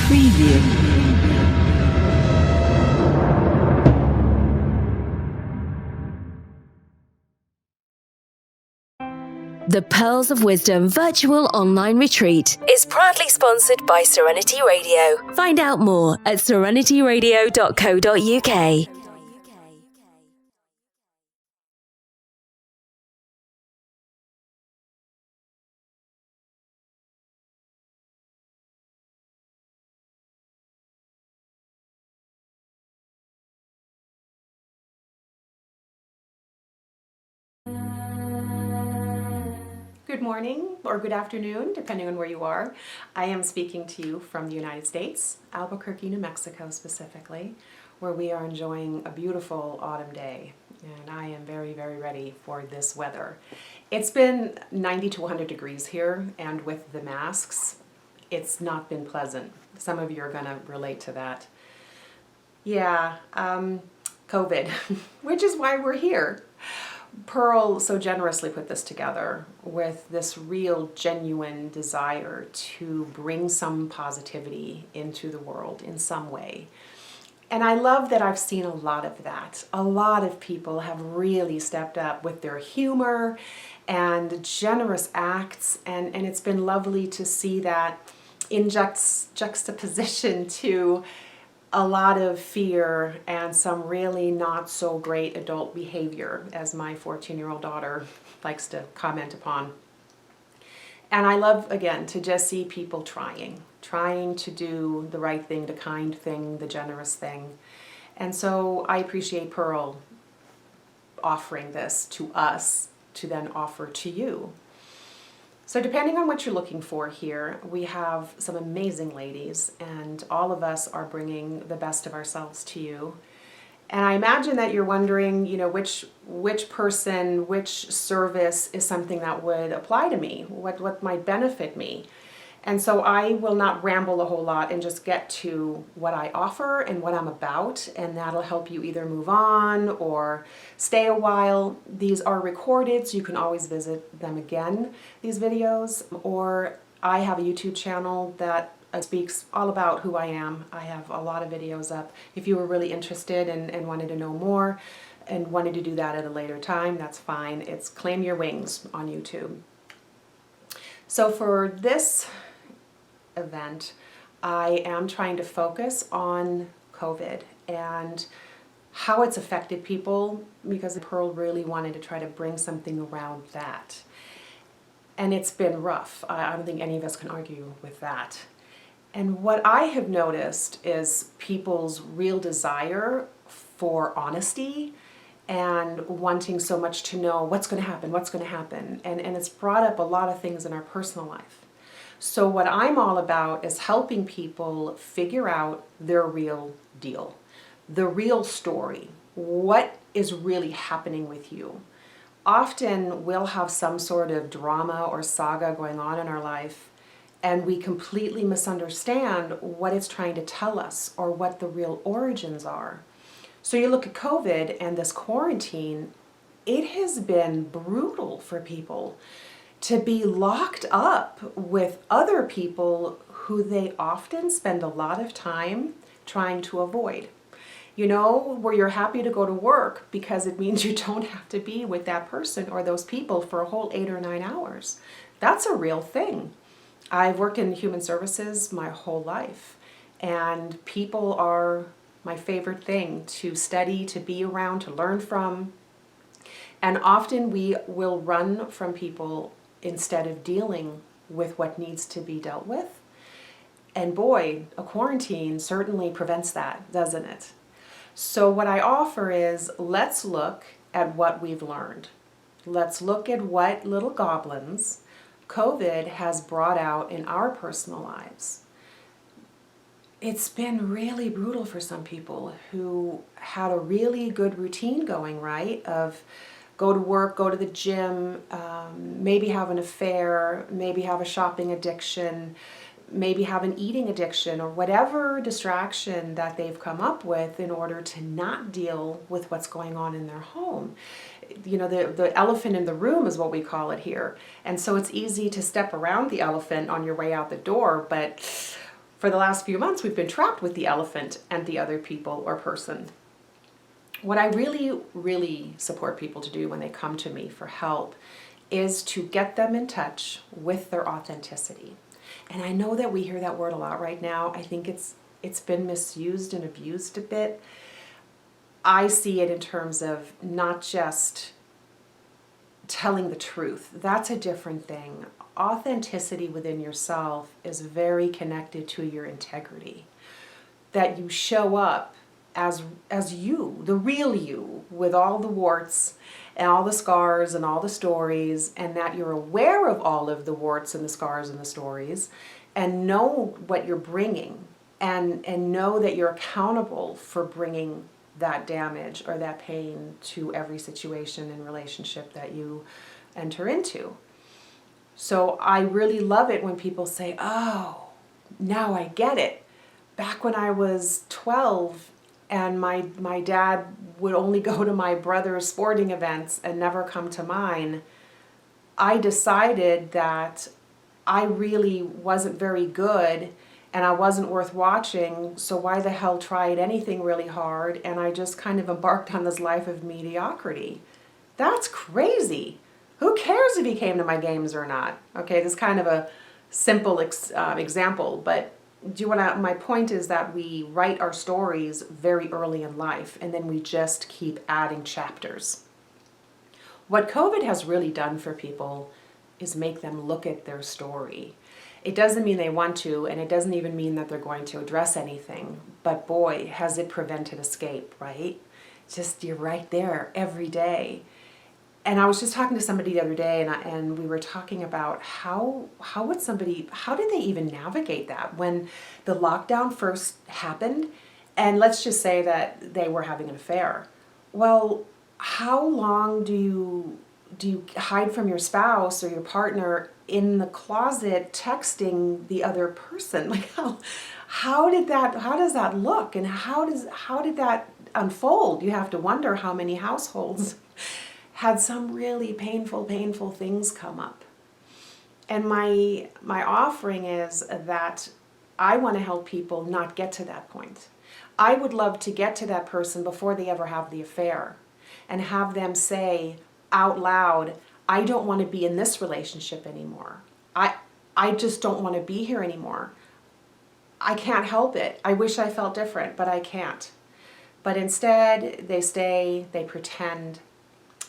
Preview. The Pearls of Wisdom virtual online retreat is proudly sponsored by Serenity Radio. Find out more at serenityradio.co.uk. Good morning or good afternoon, depending on where you are. I am speaking to you from the United States, Albuquerque, New Mexico specifically, where we are enjoying a beautiful autumn day. And I am very, very ready for this weather. It's been 90 to 100 degrees here, and with the masks, it's not been pleasant. Some of you are going to relate to that. Yeah, COVID, which is why we're here. Pearl so generously put this together with this real, genuine desire to bring some positivity into the world in some way. And I love that I've seen a lot of that. A lot of people have really stepped up with their humor and generous acts, and it's been lovely to see that in juxtaposition to a lot of fear and some really not so great adult behavior, as my 14-year-old daughter likes to comment upon. And I love, again, to just see people trying to do the right thing, the kind thing, the generous thing. And so I appreciate Pearl offering this to us to then offer to you. So depending on what you're looking for here, we have some amazing ladies, and all of us are bringing the best of ourselves to you. And I imagine that you're wondering, which person, which service is something that would apply to me, what might benefit me. And so I will not ramble a whole lot and just get to what I offer and what I'm about, and that'll help you either move on or stay a while. These are recorded, so you can always visit them again, these videos. Or I have a YouTube channel that speaks all about who I am. I have a lot of videos up. If you were really interested and wanted to know more and wanted to do that at a later time, that's fine. It's Claim Your Wings on YouTube. So for this event, I am trying to focus on COVID and how it's affected people, because Pearl really wanted to try to bring something around that. And it's been rough. I don't think any of us can argue with that. And what I have noticed is people's real desire for honesty and wanting so much to know what's going to happen. And it's brought up a lot of things in our personal life. So what I'm all about is helping people figure out their real deal, the real story, what is really happening with you. Often we'll have some sort of drama or saga going on in our life, and we completely misunderstand what it's trying to tell us or what the real origins are. So you look at COVID and this quarantine, it has been brutal for people to be locked up with other people who they often spend a lot of time trying to avoid. Where you're happy to go to work because it means you don't have to be with that person or those people for a whole 8 or 9 hours. That's a real thing. I've worked in human services my whole life, and people are my favorite thing to study, to be around, to learn from. And often we will run from people instead of dealing with what needs to be dealt with. And boy, a quarantine certainly prevents that, doesn't it? So what I offer is, let's look at what we've learned. Let's look at what little goblins COVID has brought out in our personal lives. It's been really brutal for some people who had a really good routine going, right? Of go to work, go to the gym, maybe have an affair, maybe have a shopping addiction, maybe have an eating addiction, or whatever distraction that they've come up with in order to not deal with what's going on in their home. The elephant in the room is what we call it here. And so it's easy to step around the elephant on your way out the door, but for the last few months, we've been trapped with the elephant and the other people or person. What I really, really support people to do when they come to me for help is to get them in touch with their authenticity. And I know that we hear that word a lot right now. I think it's been misused and abused a bit. I see it in terms of not just telling the truth. That's a different thing. Authenticity within yourself is very connected to your integrity. That you show up as you, the real you, with all the warts and all the scars and all the stories, and that you're aware of all of the warts and the scars and the stories, and know what you're bringing, and know that you're accountable for bringing that damage or that pain to every situation and relationship that you enter into. So I really love it when people say, oh, now I get it. Back when I was 12 and my dad would only go to my brother's sporting events and never come to mine, I decided that I really wasn't very good and I wasn't worth watching, so why the hell try at anything really hard? And I just kind of embarked on this life of mediocrity. That's crazy. Who cares if he came to my games or not? Okay, this is kind of a simple example, but my point is that we write our stories very early in life, and then we just keep adding chapters. What COVID has really done for people is make them look at their story. It doesn't mean they want to, and it doesn't even mean that they're going to address anything, but boy, has it prevented escape, right? Just, you're right there every day. And I was just talking to somebody the other day, and we were talking about how did they even navigate that when the lockdown first happened? And let's just say that they were having an affair. Well, how long do you hide from your spouse or your partner in the closet texting the other person? Like how does that look, and how did that unfold? You have to wonder how many households had some really painful things come up. And my offering is that I want to help people not get to that point. I would love to get to that person before they ever have the affair and have them say out loud, I don't want to be in this relationship anymore. I just don't want to be here anymore. I can't help it. I wish I felt different, but I can't. But instead, they stay, they pretend,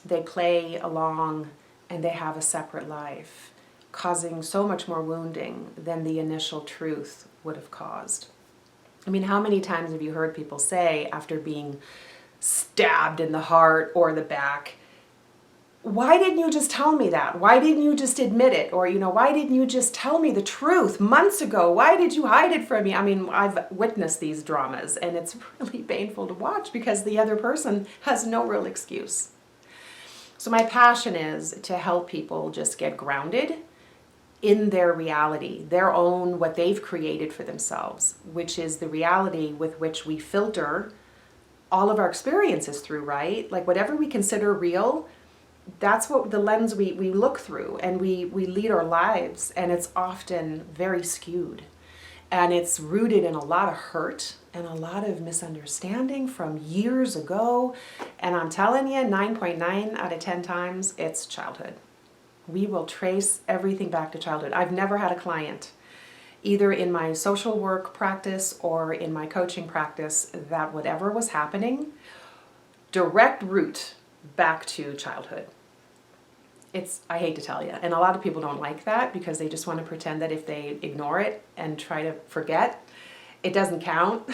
they play along, and they have a separate life, causing so much more wounding than the initial truth would have caused. I mean, how many times have you heard people say after being stabbed in the heart or the back, why didn't you just tell me that? Why didn't you just admit it? Or, why didn't you just tell me the truth months ago? Why did you hide it from me? I mean, I've witnessed these dramas, and it's really painful to watch because the other person has no real excuse. So my passion is to help people just get grounded in their reality, their own, what they've created for themselves, which is the reality with which we filter all of our experiences through, right? Like whatever we consider real, that's what the lens we look through, and we lead our lives, and it's often very skewed. And it's rooted in a lot of hurt and a lot of misunderstanding from years ago. And I'm telling you, 9.9 out of 10 times, it's childhood. We will trace everything back to childhood. I've never had a client, either in my social work practice or in my coaching practice, that whatever was happening, direct root back to childhood. I hate to tell you, and a lot of people don't like that because they just want to pretend that if they ignore it and try to forget, it doesn't count.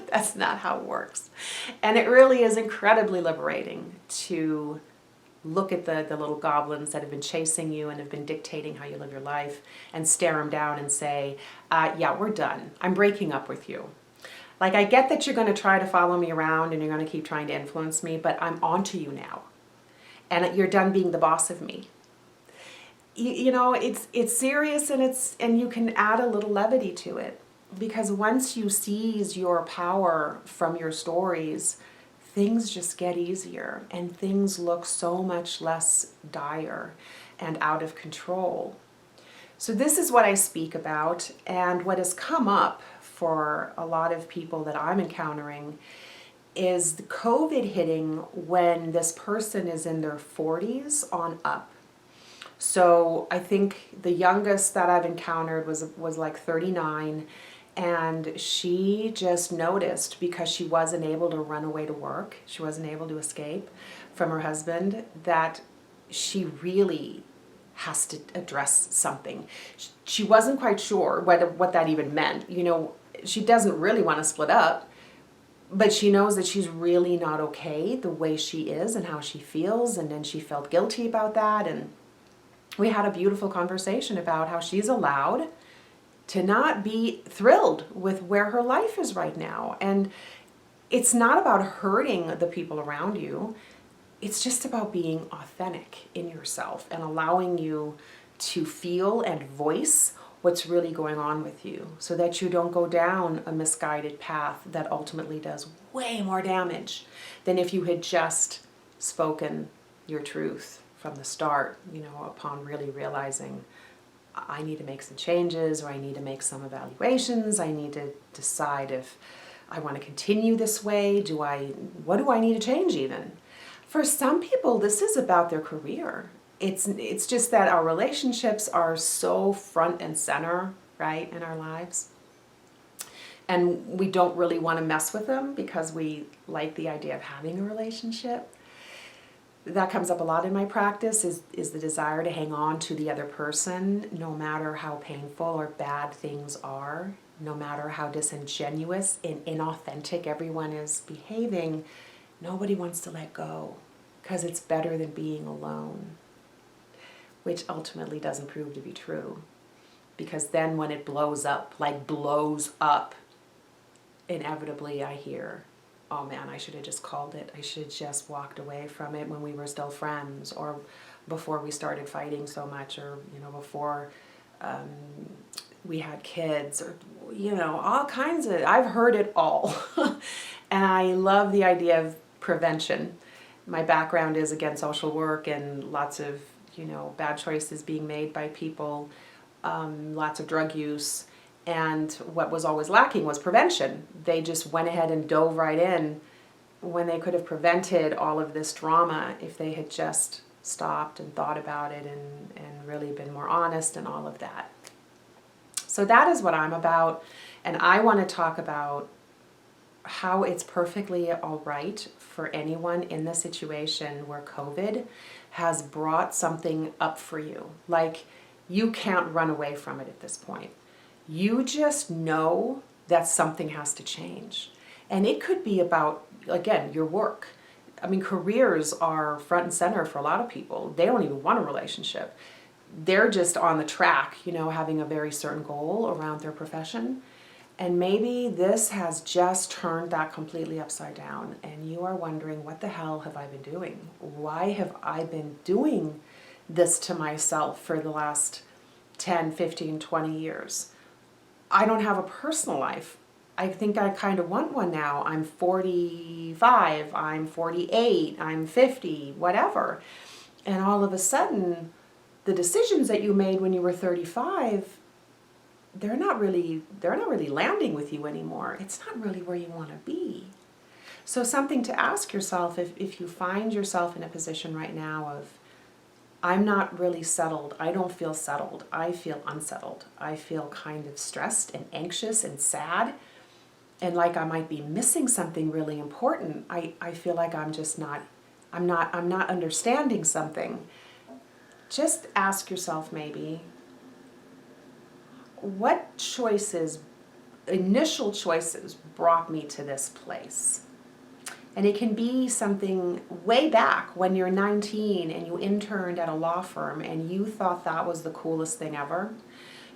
That's not how it works. And it really is incredibly liberating to look at the little goblins that have been chasing you and have been dictating how you live your life and stare them down and say, yeah, we're done. I'm breaking up with you. Like, I get that you're going to try to follow me around and you're going to keep trying to influence me, but I'm onto you now. And you're done being the boss of me. It's serious, and you can add a little levity to it, because once you seize your power from your stories, things just get easier and things look so much less dire and out of control. So this is what I speak about, and what has come up for a lot of people that I'm encountering is the COVID hitting when this person is in their 40s on up. So I think the youngest that I've encountered was like 39, and she just noticed, because she wasn't able to run away to work, she wasn't able to escape from her husband, that she really has to address something. She wasn't quite sure what that even meant. You know, she doesn't really want to split up, but she knows that she's really not okay the way she is and how she feels, and then she felt guilty about that. And we had a beautiful conversation about how she's allowed to not be thrilled with where her life is right now. And it's not about hurting the people around you. It's just about being authentic in yourself and allowing you to feel and voice what's really going on with you, so that you don't go down a misguided path that ultimately does way more damage than if you had just spoken your truth from the start, you know, upon really realizing I need to make some changes, or I need to make some evaluations, I need to decide if I want to continue this way, what do I need to change even? For some people, this is about their career. It's just that our relationships are so front and center, right, in our lives. And we don't really want to mess with them because we like the idea of having a relationship. That comes up a lot in my practice, is the desire to hang on to the other person, no matter how painful or bad things are, no matter how disingenuous and inauthentic everyone is behaving. Nobody wants to let go because it's better than being alone, which ultimately doesn't prove to be true. Because then when it blows up, inevitably I hear, oh man, I should have just called it. I should have just walked away from it when we were still friends, or before we started fighting so much, or, you know, before we had kids, or, you know, all kinds of, I've heard it all. And I love the idea of prevention. My background is, again, social work, and lots of, you know, bad choices being made by people, lots of drug use. And what was always lacking was prevention. They just went ahead and dove right in when they could have prevented all of this drama if they had just stopped and thought about it and really been more honest and all of that. So that is what I'm about. And I want to talk about how it's perfectly all right for anyone in the situation where COVID has brought something up for you. Like, you can't run away from it at this point. You just know that something has to change. And it could be about, again, your work. I mean, careers are front and center for a lot of people. They don't even want a relationship. They're just on the track, you know, having a very certain goal around their profession. And maybe this has just turned that completely upside down, and you are wondering, what the hell have I been doing? Why have I been doing this to myself for the last 10, 15, 20 years? I don't have a personal life. I think I kind of want one now. I'm 45, I'm 48, I'm 50, whatever. And all of a sudden, the decisions that you made when you were 35, they're not really landing with you anymore. It's not really where you want to be. So something to ask yourself, if you find yourself in a position right now of, I'm not really settled, I don't feel settled, I feel unsettled, I feel kind of stressed and anxious and sad, and like I might be missing something really important. I feel like I'm not understanding something. Just ask yourself, maybe, what initial choices brought me to this place? And it can be something way back when you're 19 and you interned at a law firm and you thought that was the coolest thing ever.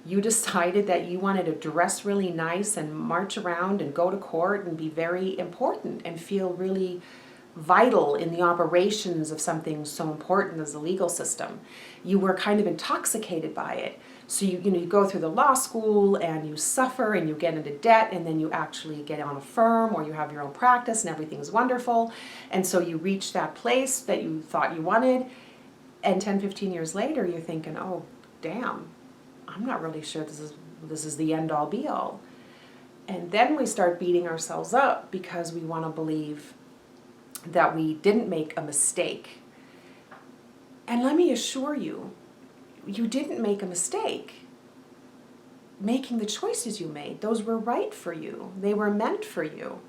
You decided that you wanted to dress really nice and march around and go to court and be very important and feel really vital in the operations of something so important as the legal system. You were kind of intoxicated by it. So you go through the law school and you suffer and you get into debt, and then you actually get on a firm or you have your own practice and everything's wonderful. And so you reach that place that you thought you wanted, and 10, 15 years later you're thinking, oh damn, I'm not really sure this is the end all be all. And then we start beating ourselves up because we want to believe that we didn't make a mistake. And let me assure you, you didn't make a mistake. Making the choices you made, those were right for you. They were meant for you.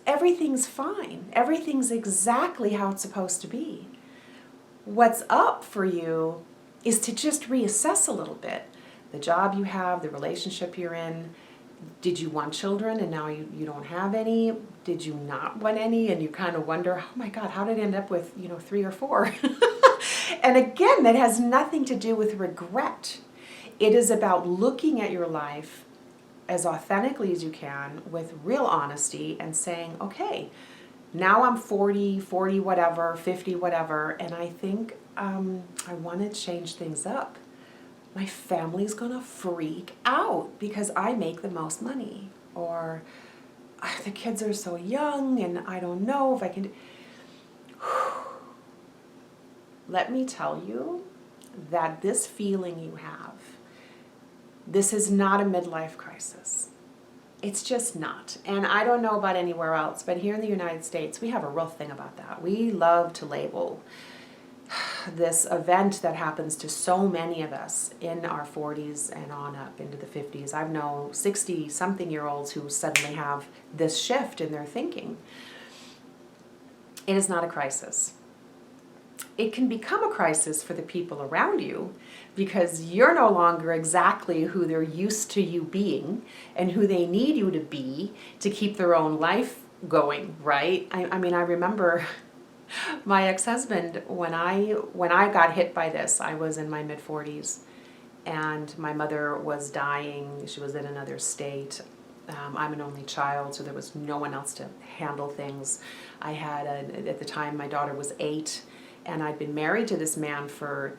Everything's fine. Everything's exactly how it's supposed to be. What's up for you is to just reassess a little bit. The job you have, the relationship you're in. Did you want children and now you don't have any? Did you not want any and you kind of wonder, oh my God, how did I end up with 3 or 4? And again, that has nothing to do with regret. It is about looking at your life as authentically as you can with real honesty and saying, okay, now I'm 40 whatever, 50 whatever, and I think I want to change things up. My family's gonna freak out because I make the most money, or the kids are so young and I don't know if I can. Let me tell you that this feeling you have, this is not a midlife crisis. It's just not. And I don't know about anywhere else, but here in the United States, we have a real thing about that. We love to label this event that happens to so many of us in our 40s and on up into the 50s. I've known 60-something-year-olds who suddenly have this shift in their thinking. It is not a crisis. It can become a crisis for the people around you because you're no longer exactly who they're used to you being and who they need you to be to keep their own life going, right? I mean, I remember my ex-husband, when I got hit by this, I was in my mid-40s and my mother was dying. She was in another state. I'm an only child, so there was no one else to handle things. I had, at the time, my daughter was 8, and I'd been married to this man for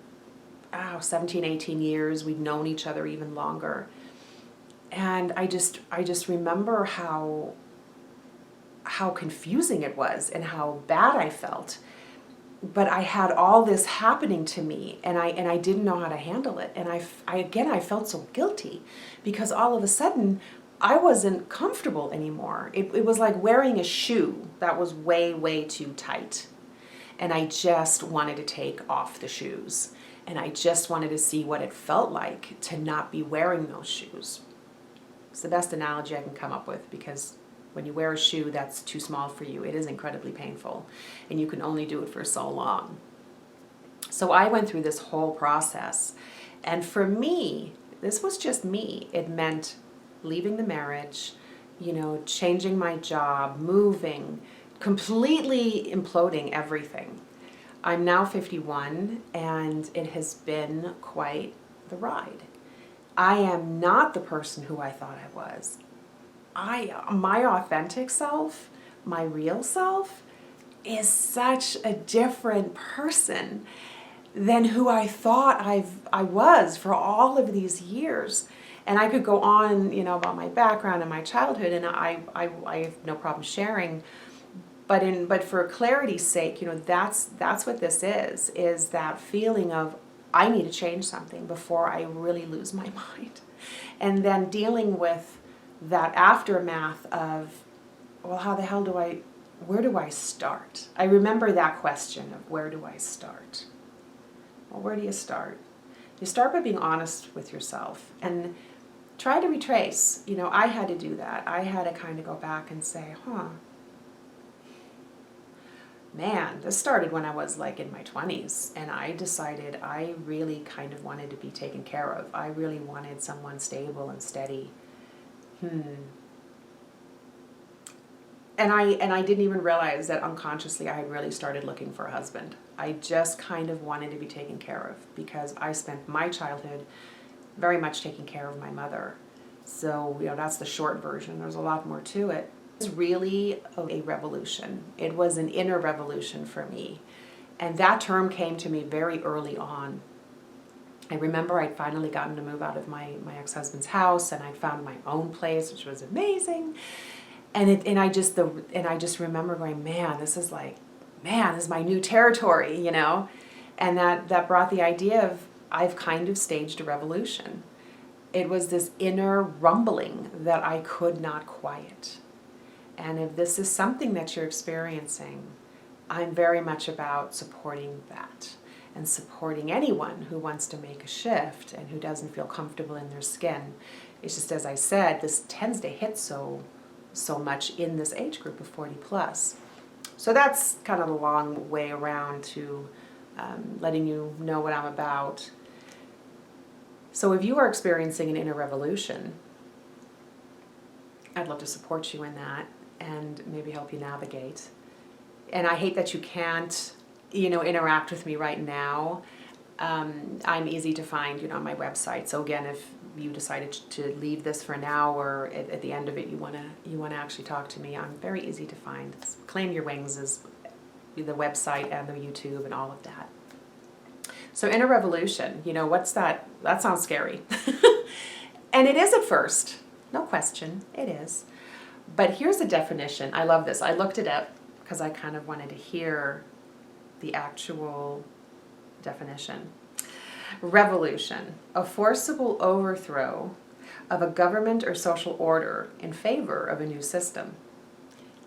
17, 18 years. We'd known each other even longer. And I just remember how confusing it was and how bad I felt. But I had all this happening to me and I didn't know how to handle it. And I felt so guilty because all of a sudden I wasn't comfortable anymore. It was like wearing a shoe that was way, way too tight. And I just wanted to take off the shoes. And I just wanted to see what it felt like to not be wearing those shoes. It's the best analogy I can come up with because when you wear a shoe that's too small for you, it is incredibly painful. And you can only do it for so long. So I went through this whole process. And for me, this was just me. It meant leaving the marriage, changing my job, moving, completely imploding everything. I'm now 51 and it has been quite the ride. I am not the person who I thought I was. My authentic self, my real self, is such a different person than who I thought I was for all of these years. And I could go on, about my background and my childhood, and I have no problem sharing. But for clarity's sake, that's what this is that feeling of I need to change something before I really lose my mind. And then dealing with that aftermath of, well, how the hell where do I start? I remember that question of where do I start? Well, where do you start? You start by being honest with yourself and try to retrace. I had to do that. I had to kind of go back and say, man, this started when I was like in my 20s, and I decided I really kind of wanted to be taken care of. I really wanted someone stable and steady. And I didn't even realize that unconsciously I had really started looking for a husband. I just kind of wanted to be taken care of because I spent my childhood very much taking care of my mother. So, that's the short version. There's a lot more to it. It was really a revolution. It was an inner revolution for me. And that term came to me very early on. I remember I'd finally gotten to move out of my ex-husband's house, and I found my own place, which was amazing. And I just remember going, this is my new territory, And that brought the idea of I've kind of staged a revolution. It was this inner rumbling that I could not quiet. And if this is something that you're experiencing, I'm very much about supporting that and supporting anyone who wants to make a shift and who doesn't feel comfortable in their skin. It's just, as I said, this tends to hit so much in this age group of 40 plus. So that's kind of a long way around to letting you know what I'm about. So if you are experiencing an inner revolution, I'd love to support you in that and maybe help you navigate. And I hate that you can't, interact with me right now. I'm easy to find, on my website. So again, if you decided to leave this for now, or at the end of it you wanna actually talk to me, I'm very easy to find. Claim Your Wings is the website and the YouTube and all of that. So inner revolution, what's that? That sounds scary. And it is at first, no question, it is. But here's the definition. I love this. I looked it up because I kind of wanted to hear the actual definition. Revolution, a forcible overthrow of a government or social order in favor of a new system.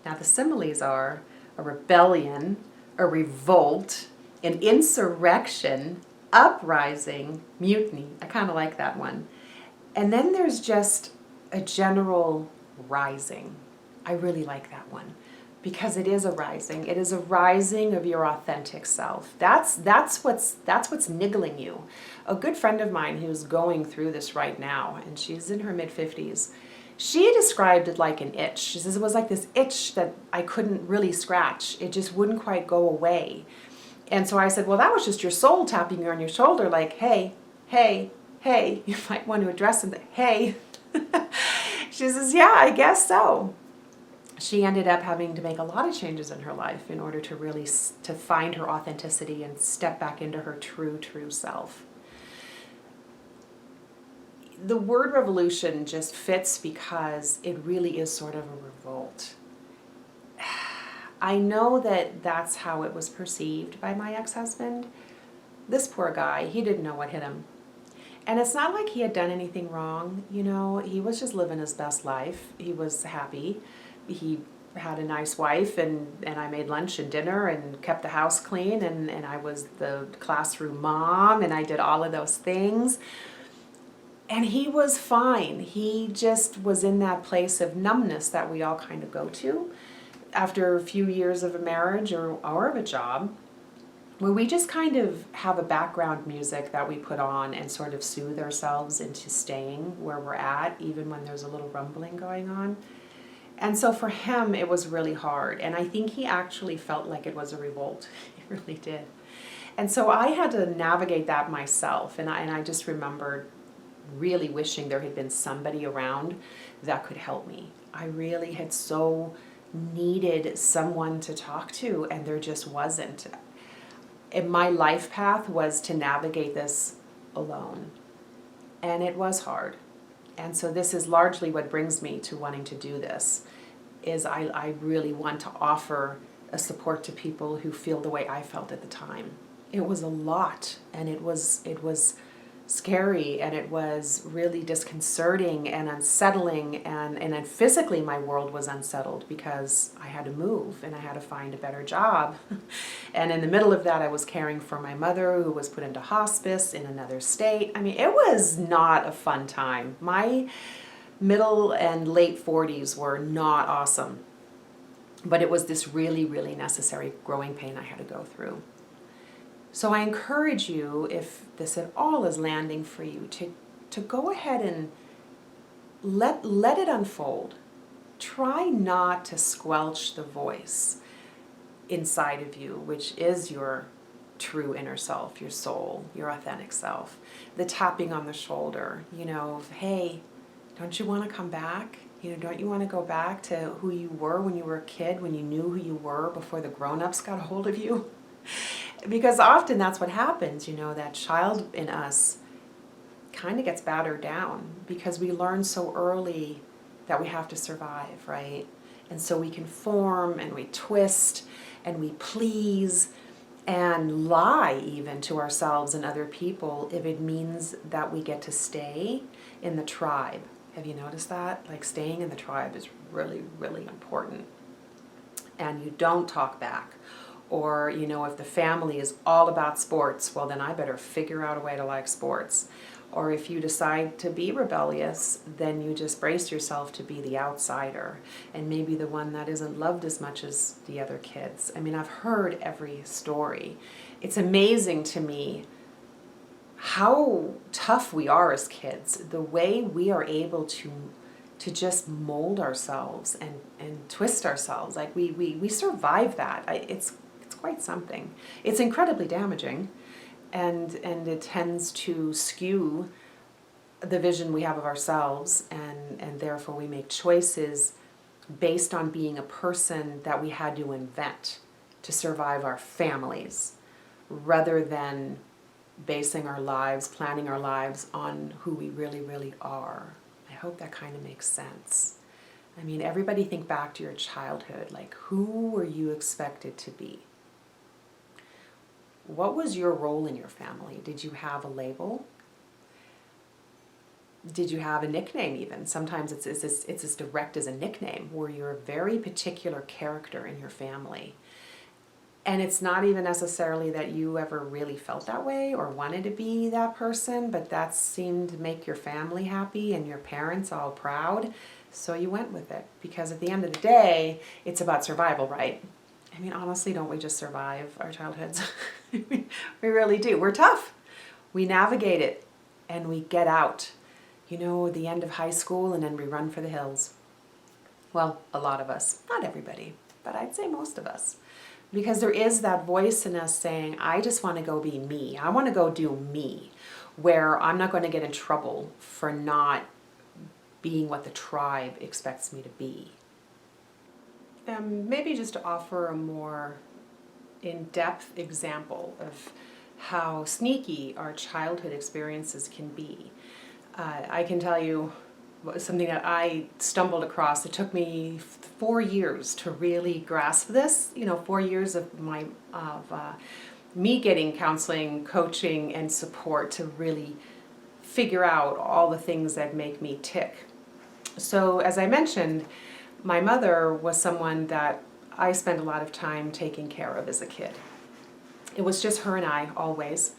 Now the similes are a rebellion, a revolt, an insurrection, uprising, mutiny. I kind of like that one. And then there's just a general rising. I really like that one because it is a rising. It is a rising of your authentic self. That's what's niggling you. A good friend of mine who's going through this right now, and she's in her mid-50s, she described it like an itch. She says it was like this itch that I couldn't really scratch. It just wouldn't quite go away. And so I said, well, that was just your soul tapping you on your shoulder like, hey, hey, hey. You might want to address them, hey. She says, yeah, I guess so. She ended up having to make a lot of changes in her life in order to really to find her authenticity and step back into her true self. The word revolution just fits because it really is sort of a revolt. I know that that's how it was perceived by my ex-husband. This poor guy, he didn't know what hit him. And it's not like he had done anything wrong, he was just living his best life. He was happy. He had a nice wife, and I made lunch and dinner and kept the house clean, and I was the classroom mom, and I did all of those things. And he was fine. He just was in that place of numbness that we all kind of go to after a few years of a marriage or of a job, where we just kind of have a background music that we put on and sort of soothe ourselves into staying where we're at, even when there's a little rumbling going on. And so for him, it was really hard. And I think he actually felt like it was a revolt. He really did. And so I had to navigate that myself. And I just remembered really wishing there had been somebody around that could help me. I really had so needed someone to talk to, and there just wasn't. And my life path was to navigate this alone. And it was hard. And so this is largely what brings me to wanting to do this, is I really want to offer a support to people who feel the way I felt at the time. It was a lot, and it was scary, and it was really disconcerting and unsettling, and then physically my world was unsettled because I had to move and I had to find a better job. And in the middle of that, I was caring for my mother, who was put into hospice in another state. I mean, it was not a fun time. My middle and late 40s were not awesome, but it was this really, really necessary growing pain I had to go through. So I encourage you, if this at all is landing for you, to go ahead and let it unfold. Try not to squelch the voice inside of you, which is your true inner self, your soul, your authentic self. The tapping on the shoulder, of, hey, don't you want to come back? Don't you want to go back to who you were when you were a kid, when you knew who you were before the grown-ups got a hold of you? Because often that's what happens, that child in us kind of gets battered down because we learn so early that we have to survive, right? And so we conform and we twist and we please and lie even to ourselves and other people if it means that we get to stay in the tribe. Have you noticed that? Like, staying in the tribe is really, really important. And you don't talk back. Or, if the family is all about sports, well, then I better figure out a way to like sports. Or if you decide to be rebellious, then you just brace yourself to be the outsider and maybe the one that isn't loved as much as the other kids. I mean, I've heard every story. It's amazing to me how tough we are as kids, the way we are able to just mold ourselves and twist ourselves. Like, we survive that. It's quite something. It's incredibly damaging. And it tends to skew the vision we have of ourselves, and therefore we make choices based on being a person that we had to invent to survive our families, rather than basing our lives, planning our lives on who we really, really are. I hope that kind of makes sense. I mean, everybody think back to your childhood. Like, who were you expected to be? What was your role in your family? Did you have a label? Did you have a nickname even? Sometimes it's as direct as a nickname, where you're a very particular character in your family. And it's not even necessarily that you ever really felt that way or wanted to be that person, but that seemed to make your family happy and your parents all proud. So you went with it, because at the end of the day, it's about survival, right? I mean, honestly, don't we just survive our childhoods? We really do. We're tough. We navigate it and we get out, the end of high school, and then we run for the hills. Well, a lot of us, not everybody, but I'd say most of us. Because there is that voice in us saying, I just want to go be me. I want to go do me, where I'm not going to get in trouble for not being what the tribe expects me to be. Maybe just to offer a more in-depth example of how sneaky our childhood experiences can be. I can tell you something that I stumbled across. It took me 4 years to really grasp this. 4 years of me getting counseling, coaching, and support to really figure out all the things that make me tick. So, as I mentioned, my mother was someone that I spent a lot of time taking care of as a kid. It was just her and I always.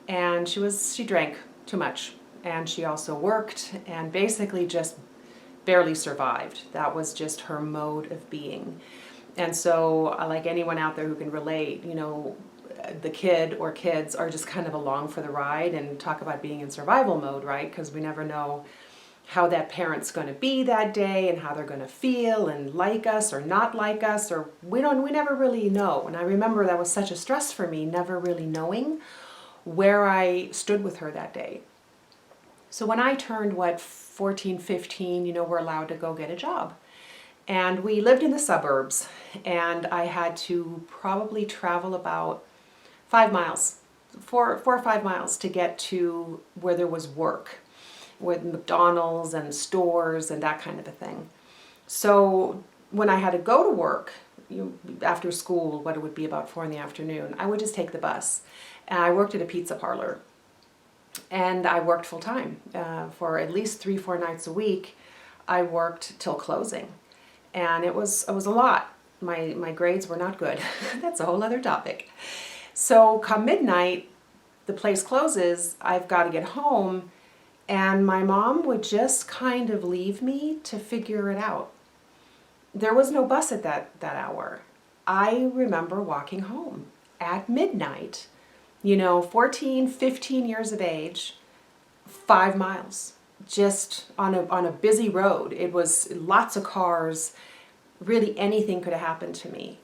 And she drank too much. And she also worked and basically just barely survived. That was just her mode of being. And so, like anyone out there who can relate, the kid or kids are just kind of along for the ride, and talk about being in survival mode, right? Because we never know how that parent's going to be that day and how they're going to feel and like us or not like us, or we never really know. And I remember that was such a stress for me, never really knowing where I stood with her that day. So when I turned, 14, 15, we're allowed to go get a job. And we lived in the suburbs, and I had to probably travel about 5 miles, 4 or 5 miles to get to where there was work, with McDonald's and stores and that kind of a thing. So when I had to go to work, after school, what it would be about 4 p.m, I would just take the bus. And I worked at a pizza parlor. And I worked full time for at least 3-4 nights a week. I worked till closing, and it was a lot. My grades were not good. That's a whole other topic. So come midnight, the place closes. I've got to get home, and my mom would just kind of leave me to figure it out. There was no bus at that hour. I remember walking home at midnight. 14, 15 years of age, 5 miles, just on a busy road. It was lots of cars. Really, anything could have happened to me.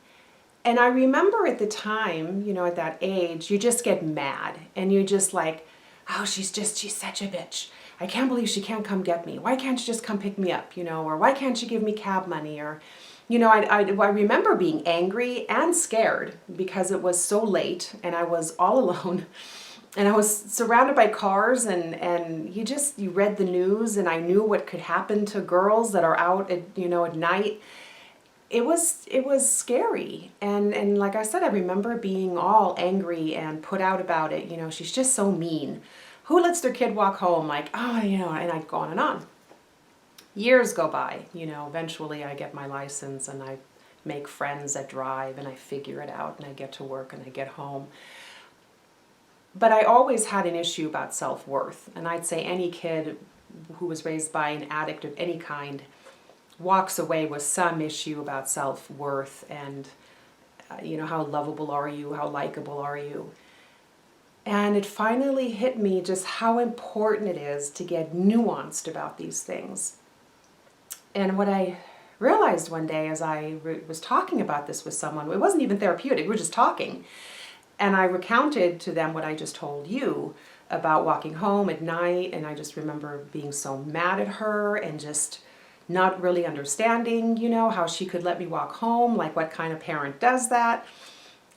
And I remember at the time, at that age, you just get mad, and you just like, oh, she's such a bitch. I can't believe she can't come get me. Why can't you just come pick me up, or why can't you give me cab money? Or, I remember being angry and scared because it was so late and I was all alone and I was surrounded by cars, and you read the news, and I knew what could happen to girls that are out at night. it was scary. And like I said, I remember being all angry and put out about it. She's just so mean. Who lets their kid walk home? Like, oh, and I'd go on and on. Years go by, eventually I get my license and I make friends that drive and I figure it out and I get to work and I get home. But I always had an issue about self-worth. And I'd say any kid who was raised by an addict of any kind walks away with some issue about self-worth and, how lovable are you? How likable are you? And it finally hit me just how important it is to get nuanced about these things. And what I realized one day as I was talking about this with someone, it wasn't even therapeutic, we were just talking. And I recounted to them what I just told you about walking home at night. And I just remember being so mad at her and just not really understanding, how she could let me walk home, like what kind of parent does that.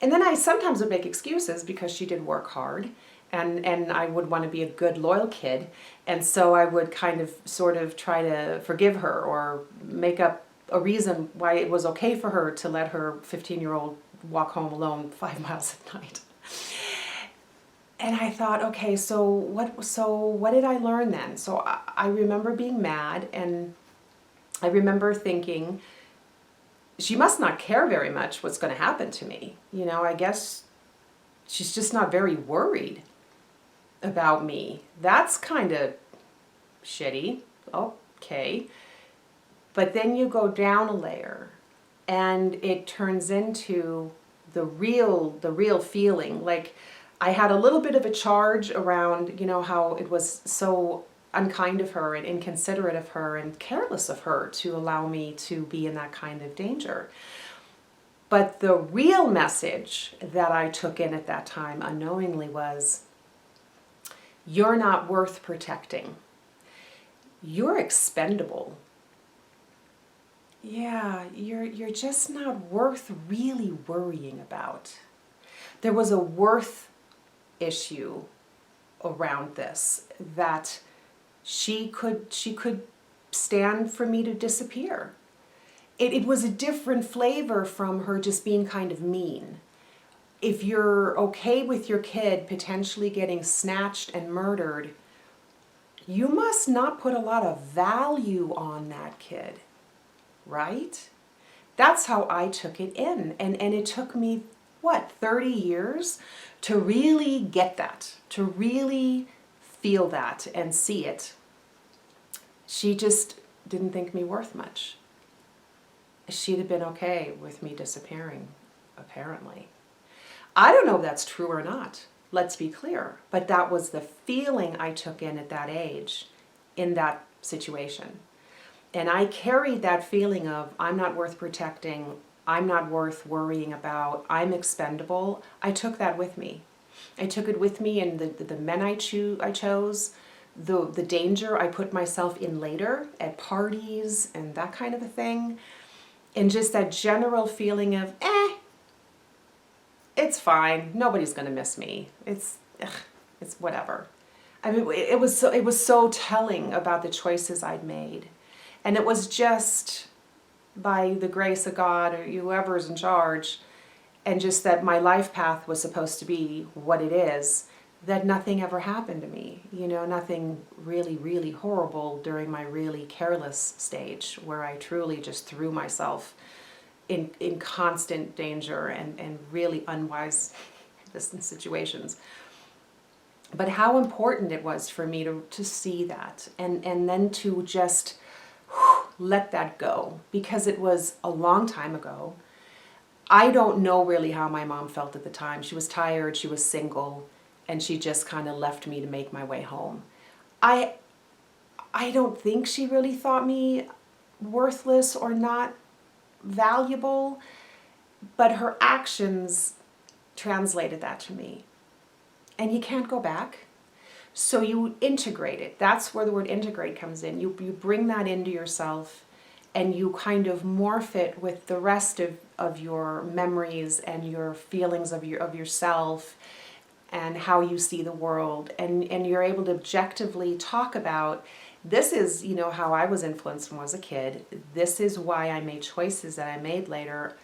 And then I sometimes would make excuses because she did work hard and I would want to be a good, loyal kid. And so I would kind of sort of try to forgive her or make up a reason why it was okay for her to let her 15-year-old walk home alone 5 miles at night. And I thought, okay, so what did I learn then? So I remember being mad, and I remember thinking, she must not care very much what's going to happen to me. I guess she's just not very worried about me. That's kind of shitty. Okay. But then you go down a layer and it turns into the real feeling. Like I had a little bit of a charge around, how it was so unkind of her and inconsiderate of her and careless of her to allow me to be in that kind of danger. But the real message that I took in at that time unknowingly was, you're not worth protecting. You're expendable. Yeah, you're just not worth really worrying about. There was a worth issue around this, that she could stand for me to disappear. It was a different flavor from her just being kind of mean. If you're okay with your kid potentially getting snatched and murdered, you must not put a lot of value on that kid, right? That's how I took it in. And it took me, 30 years to really get that, to really feel that and see it. She just didn't think me worth much. She'd have been okay with me disappearing, apparently. I don't know if that's true or not, let's be clear, but that was the feeling I took in at that age, in that situation. And I carried that feeling of, I'm not worth protecting, I'm not worth worrying about, I'm expendable. I took that with me. I took it with me in the men I chose, the danger I put myself in later at parties and that kind of a thing. And just that general feeling of, it's fine. Nobody's going to miss me. It's whatever. I mean, it was so telling about the choices I'd made. And it was just by the grace of God or whoever's in charge, and just that my life path was supposed to be what it is, that nothing ever happened to me. Nothing really, really horrible during my really careless stage where I truly just threw myself in constant danger and really unwise situations. But how important it was for me to see that and then to just let that go, because it was a long time ago. I don't know really how my mom felt at the time. She was tired, she was single, and she just kind of left me to make my way home. I don't think she really thought me worthless or not valuable, but her actions translated that to me. And you can't go back. So you integrate it. That's where the word integrate comes in. You bring that into yourself and you kind of morph it with the rest of your memories and your feelings of yourself and how you see the world. And you're able to objectively talk about This is, how I was influenced when I was a kid. This is why I made choices that I made later.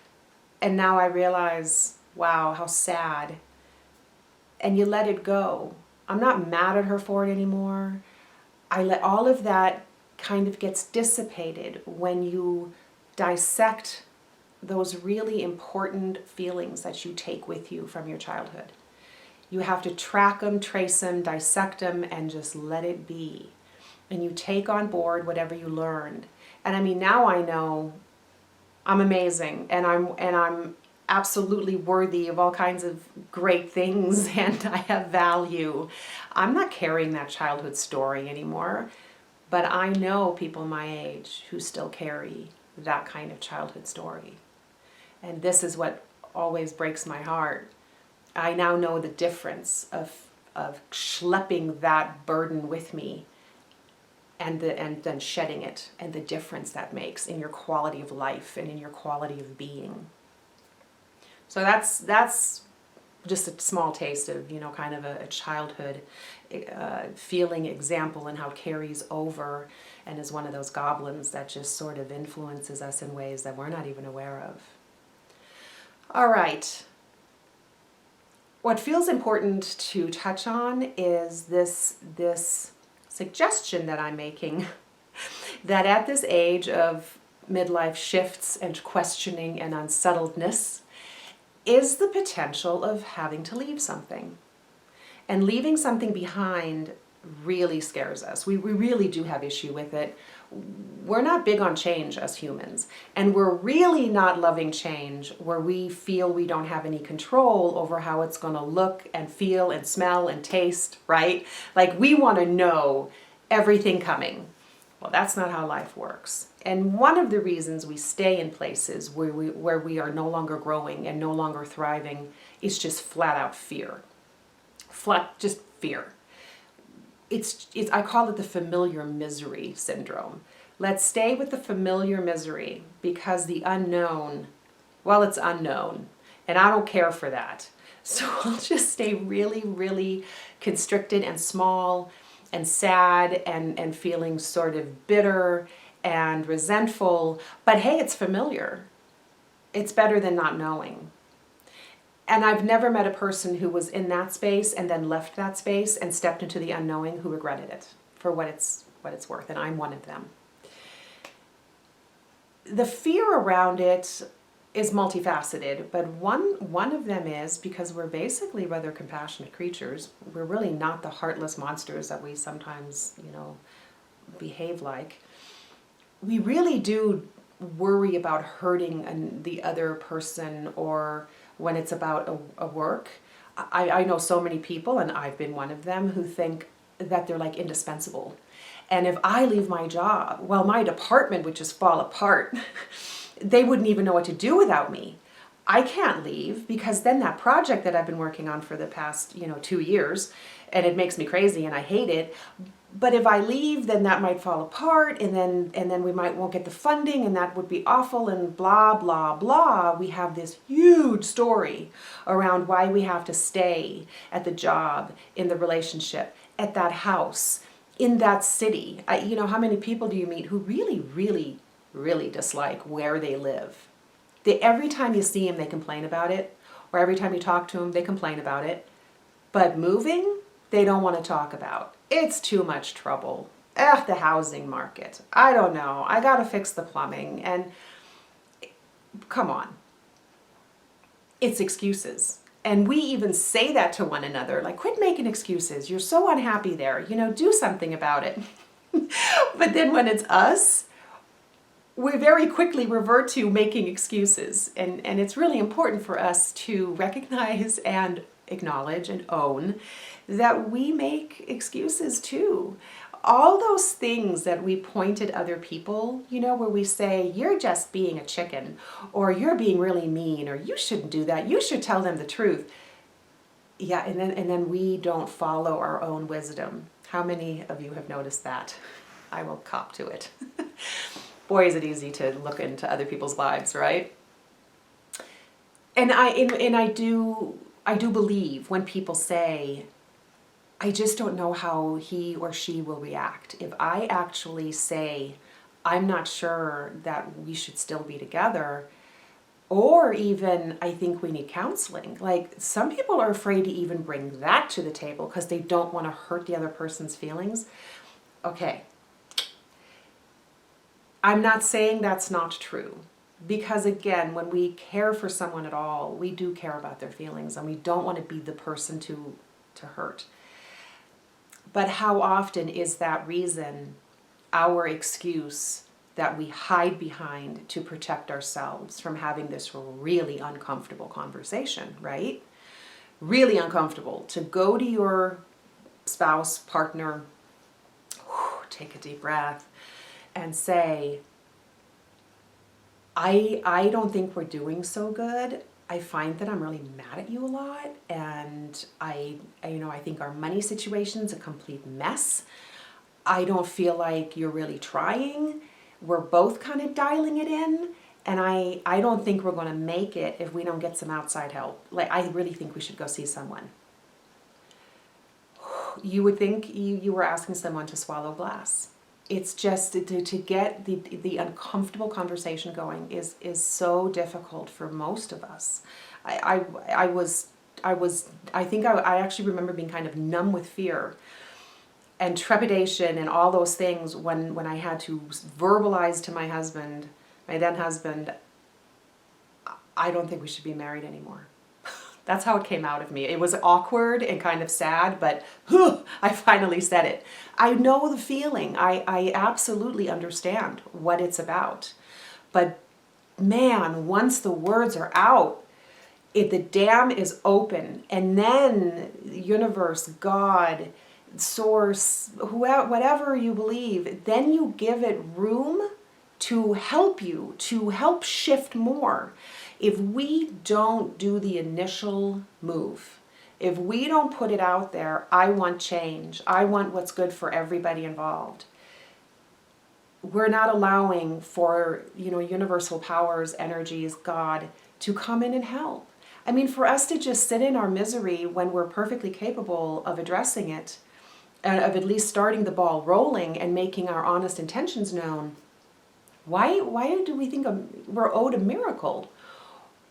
And now I realize, wow, how sad. And you let it go. I'm not mad at her for it anymore. I let all of that kind of gets dissipated when you dissect those really important feelings that you take with you from your childhood. You have to track them, trace them, dissect them, and just let it be. And you take on board whatever you learned. And I mean, now I know I'm amazing, and I'm absolutely worthy of all kinds of great things, and I have value. I'm not carrying that childhood story anymore, but I know people my age who still carry that kind of childhood story. And this is what always breaks my heart. I now know the difference of schlepping that burden with me and then shedding it, and the difference that makes in your quality of life and in your quality of being. So that's just a small taste of, kind of a childhood feeling example, and how it carries over and is one of those goblins that just sort of influences us in ways that we're not even aware of. All right. What feels important to touch on is this suggestion that I'm making, that at this age of midlife shifts and questioning and unsettledness is the potential of having to leave something. And leaving something behind really scares us. We really do have issue with it. We're not big on change as humans, and we're really not loving change where we feel we don't have any control over how it's going to look and feel and smell and taste, right? Like, we want to know everything coming. Well, that's not how life works. And one of the reasons we stay in places where we are no longer growing and no longer thriving is just flat out fear. Just fear. It's I call it the familiar misery syndrome. Let's stay with the familiar misery, because the unknown, well, it's unknown, and I don't care for that. So I'll just stay really, really constricted and small and sad and feeling sort of bitter and resentful. But hey, it's familiar. It's better than not knowing. And I've never met a person who was in that space and then left that space and stepped into the unknowing who regretted it for what it's worth, and I'm one of them. The fear around it is multifaceted, but one of them is because we're basically rather compassionate creatures. We're really not the heartless monsters that we sometimes, behave like. We really do worry about hurting the other person, or when it's about a work. I know so many people, and I've been one of them, who think that they're like indispensable. And if I leave my job, well, my department would just fall apart. They wouldn't even know what to do without me. I can't leave, because then that project that I've been working on for the past, 2 years, and it makes me crazy and I hate it. But if I leave, then that might fall apart, and then we won't get the funding, and that would be awful, and blah, blah, blah. We have this huge story around why we have to stay at the job, in the relationship, at that house, in that city. How many people do you meet who really, really, really dislike where they live? Every time you see them, they complain about it, or every time you talk to them, they complain about it. But moving, they don't want to talk about. It's too much trouble. The housing market. I don't know. I got to fix the plumbing. And come on. It's excuses. And we even say that to one another, like, quit making excuses. You're so unhappy there. Do something about it. But then when it's us, we very quickly revert to making excuses. And it's really important for us to recognize and acknowledge and own that we make excuses too. All those things that we point at other people, where we say, you're just being a chicken, or you're being really mean, or you shouldn't do that, you should tell them the truth. Yeah, and then we don't follow our own wisdom. How many of you have noticed that? I will cop to it. Boy, is it easy to look into other people's lives, right? And I do believe when people say, I just don't know how he or she will react. If I actually say, I'm not sure that we should still be together, or even I think we need counseling. Like, some people are afraid to even bring that to the table because they don't want to hurt the other person's feelings. Okay, I'm not saying that's not true. Because again, when we care for someone at all, we do care about their feelings and we don't want to be the person to hurt. But how often is that reason our excuse that we hide behind to protect ourselves from having this really uncomfortable conversation, right? Really uncomfortable to go to your spouse, partner, take a deep breath and say, I don't think we're doing so good. I find that I'm really mad at you a lot, and I think our money situation's a complete mess. I don't feel like you're really trying. We're both kind of dialing it in, and I don't think we're going to make it if we don't get some outside help. Like, I really think we should go see someone. You would think you were asking someone to swallow glass. It's just to get the uncomfortable conversation going is so difficult for most of us. I think I actually remember being kind of numb with fear and trepidation and all those things when I had to verbalize to my husband, my then husband, I don't think we should be married anymore. That's how it came out of me. It was awkward and kind of sad, but I finally said it. I know the feeling. I absolutely understand what it's about. But man, once the words are out, the dam is open. And then the universe, God, source, whoever, whatever you believe, then you give it room to help you, to help shift more. If we don't do the initial move, if we don't put it out there, I want change, I want what's good for everybody involved, we're not allowing for, universal powers, energies, God, to come in and help. I mean, for us to just sit in our misery when we're perfectly capable of addressing it, and of at least starting the ball rolling and making our honest intentions known, why do we think we're owed a miracle?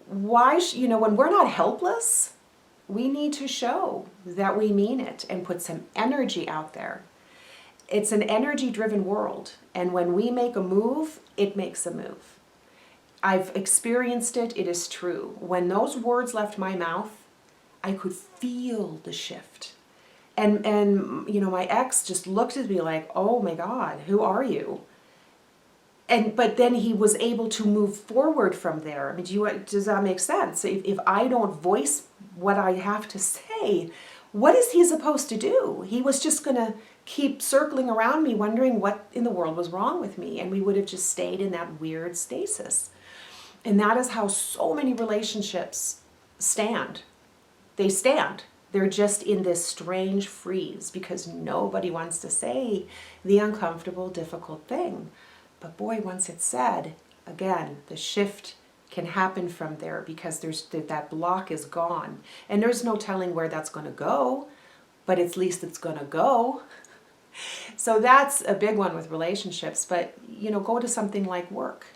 Why, when we're not helpless, we need to show that we mean it and put some energy out there. It's an energy-driven world, and when we make a move, it makes a move. I've experienced it, it is true. When those words left my mouth, I could feel the shift. And my ex just looked at me like, oh my God, who are you? But then he was able to move forward from there. I mean, does that make sense? If I don't voice what I have to say, what is he supposed to do? He was just going to keep circling around me, wondering what in the world was wrong with me. And we would have just stayed in that weird stasis. And that is how so many relationships stand. They stand. They're just in this strange freeze because nobody wants to say the uncomfortable, difficult thing. But boy, once it's said, again, the shift can happen from there because that block is gone. And there's no telling where that's going to go, but at least it's going to go. So that's a big one with relationships. But, go to something like work.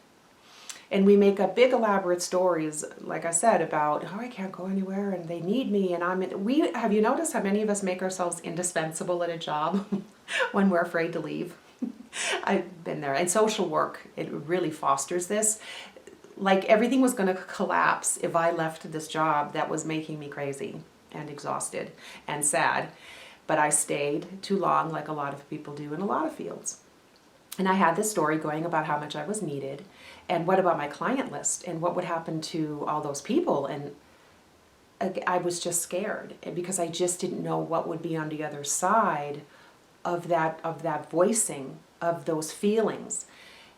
And we make up big elaborate stories, like I said, about, I can't go anywhere and they need me. And have you noticed how many of us make ourselves indispensable at a job when we're afraid to leave? I've been there. And social work, it really fosters this. Like everything was going to collapse if I left this job that was making me crazy and exhausted and sad. But I stayed too long, like a lot of people do in a lot of fields. And I had this story going about how much I was needed and what about my client list and what would happen to all those people. And I was just scared because I just didn't know what would be on the other side of that voicing of those feelings.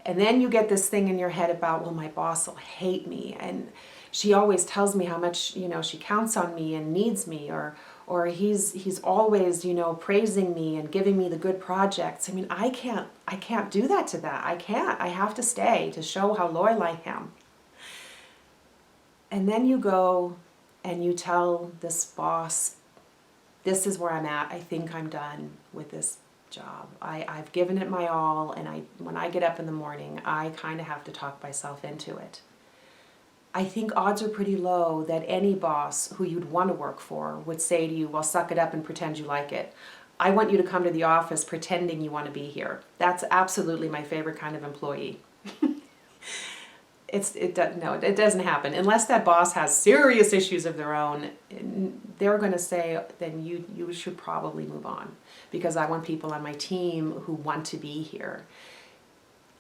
And then you get this thing in your head about, well, my boss will hate me and she always tells me how much, she counts on me and needs me, or he's always, praising me and giving me the good projects. I mean, I can't do that to that. I have to stay to show how loyal I am. And then you go and you tell this boss this is where I'm at. I think I'm done with this job. I've given it my all, and when I get up in the morning, I kind of have to talk myself into it. I think odds are pretty low that any boss who you'd want to work for would say to you, well, suck it up and pretend you like it. I want you to come to the office pretending you want to be here. That's absolutely my favorite kind of employee. It doesn't happen. Unless that boss has serious issues of their own, they're going to say, then you should probably move on, because I want people on my team who want to be here.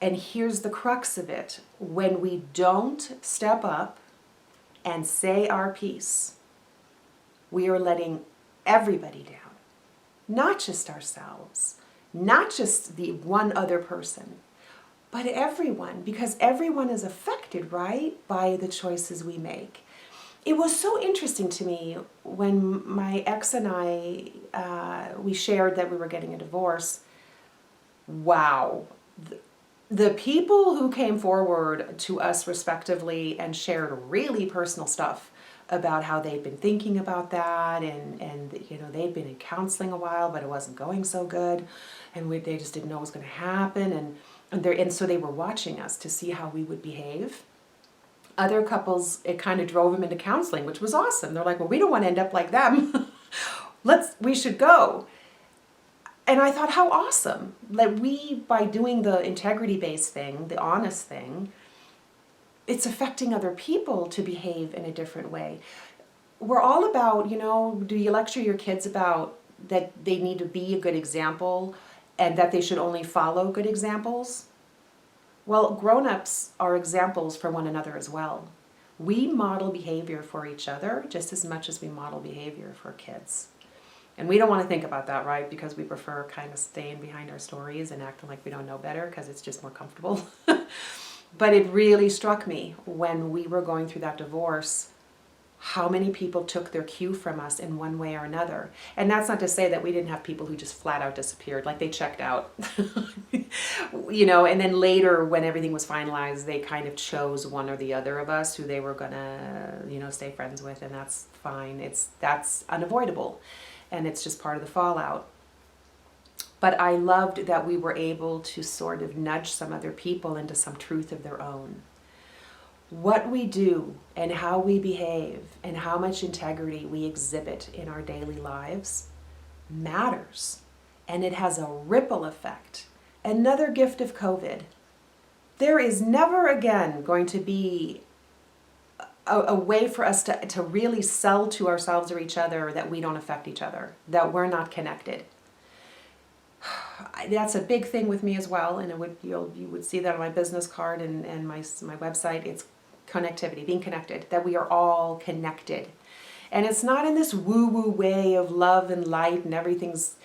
And here's the crux of it. When we don't step up and say our piece, we are letting everybody down. Not just ourselves, not just the one other person, but everyone, because everyone is affected, right, by the choices we make. It was so interesting to me when my ex and I, we shared that we were getting a divorce. Wow. The people who came forward to us respectively and shared really personal stuff about how they'd been thinking about that, and they'd been in counseling a while, but it wasn't going so good, and they just didn't know what was going to happen, and so they were watching us to see how we would behave. Other couples, it kind of drove them into counseling, which was awesome. They're like, well, we don't want to end up like them. We should go. And I thought, how awesome that by doing the integrity-based thing, the honest thing, it's affecting other people to behave in a different way. We're all about, do you lecture your kids about that they need to be a good example and that they should only follow good examples? Well, grown-ups are examples for one another as well. We model behavior for each other just as much as we model behavior for kids. And we don't want to think about that, right? Because we prefer kind of staying behind our stories and acting like we don't know better because it's just more comfortable. But it really struck me when we were going through that divorce, how many people took their cue from us in one way or another. And that's not to say that we didn't have people who just flat out disappeared, like they checked out. And then later when everything was finalized, they kind of chose one or the other of us who they were gonna, stay friends with, and that's fine. That's unavoidable, and it's just part of the fallout. But I loved that we were able to sort of nudge some other people into some truth of their own. What we do and how we behave and how much integrity we exhibit in our daily lives matters. And it has a ripple effect. Another gift of COVID. There is never again going to be a way for us to really sell to ourselves or each other that we don't affect each other, that we're not connected. That's a big thing with me as well, and you would see that on my business card and my website. It's connectivity, being connected, that we are all connected. And it's not in this woo-woo way of love and light and everything's...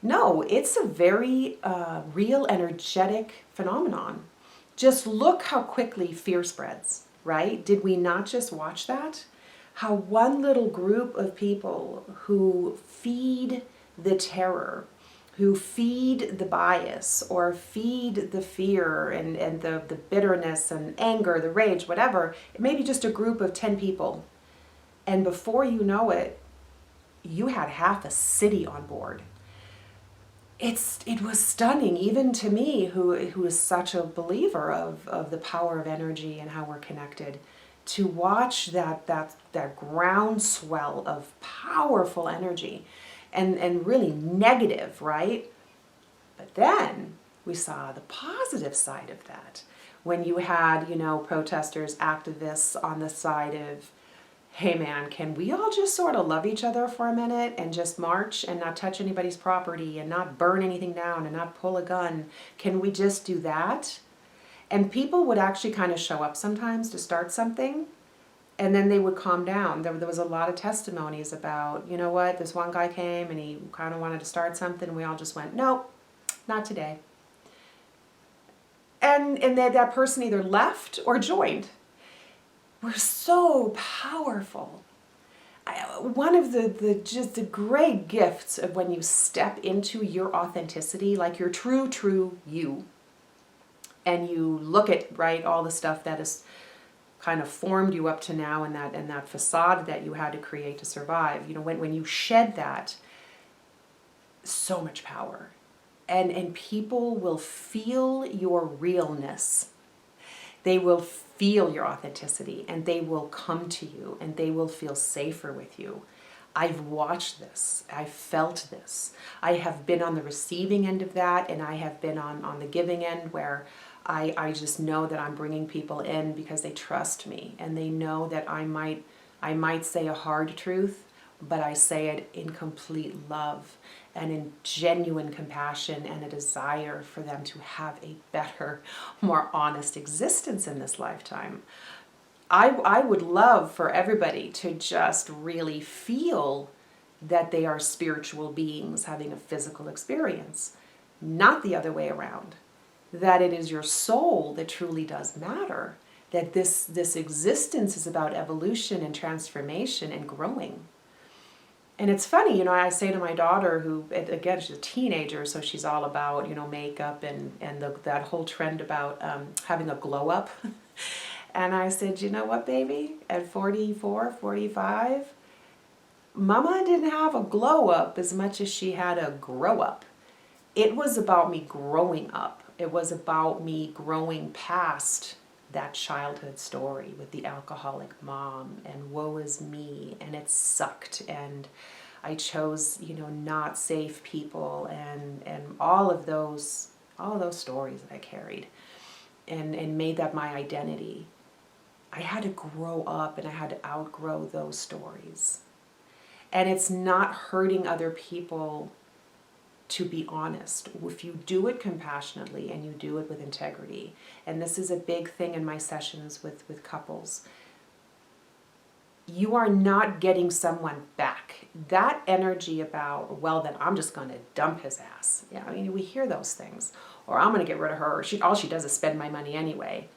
No, it's a very real, energetic phenomenon. Just look how quickly fear spreads, right? Did we not just watch that? How one little group of people who feed the terror, who feed the bias or feed the fear and the bitterness and anger, the rage, whatever, it may be just a group of 10 people. And before you know it, you had half a city on board. It was stunning, even to me, who is such a believer of the power of energy and how we're connected, to watch that groundswell of powerful energy. And really negative, right? But then we saw the positive side of that. When you had, protesters, activists on the side of, hey man, can we all just sort of love each other for a minute and just march and not touch anybody's property and not burn anything down and not pull a gun? Can we just do that? And people would actually kind of show up sometimes to start something. And then they would calm down. There was a lot of testimonies about, you know what, this one guy came and he kind of wanted to start something, and we all just went, nope, not today. And that person either left or joined. We're so powerful. One of the great gifts of when you step into your authenticity, like your true you, and you look at, right, all the stuff that is kind of formed you up to now, and that facade that you had to create to survive. When you shed that, so much power. And people will feel your realness. They will feel your authenticity, and they will come to you, and they will feel safer with you. I've watched this. I've felt this. I have been on the receiving end of that, and I have been on the giving end, where I just know that I'm bringing people in because they trust me, and they know that I might say a hard truth, but I say it in complete love and in genuine compassion and a desire for them to have a better, more honest existence in this lifetime. I would love for everybody to just really feel that they are spiritual beings having a physical experience, not the other way around. That it is your soul that truly does matter, that this existence is about evolution and transformation and growing. And it's funny, I say to my daughter, who, again, she's a teenager, so she's all about, makeup and that whole trend about having a glow up. And I said, you know what, baby? At 44, 45, Mama didn't have a glow up as much as she had a grow up. It was about me growing up. It was about me growing past that childhood story with the alcoholic mom and woe is me, and it sucked, and I chose not safe people, and all of those stories that I carried and made that my identity. I had to grow up, and I had to outgrow those stories. And it's not hurting other people to be honest. If you do it compassionately and you do it with integrity, and this is a big thing in my sessions with couples, you are not getting someone back. That energy about, well, then I'm just going to dump his ass. Yeah, we hear those things. Or I'm going to get rid of her. All she does is spend my money anyway.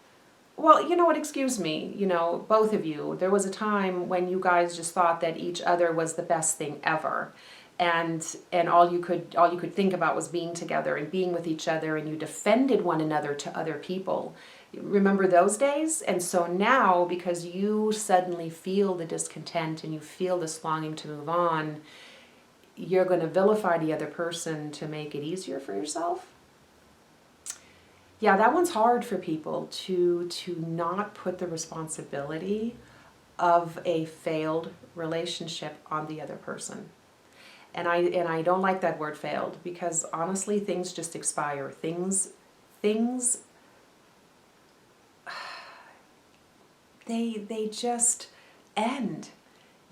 Well, you know what, excuse me, both of you, there was a time when you guys just thought that each other was the best thing ever. And all you could think about was being together and being with each other, and you defended one another to other people. Remember those days? And so now, because you suddenly feel the discontent and you feel this longing to move on, you're going to vilify the other person to make it easier for yourself. Yeah, that one's hard for people to not put the responsibility of a failed relationship on the other person. And I don't like that word failed, because honestly, things just expire. Things they just end.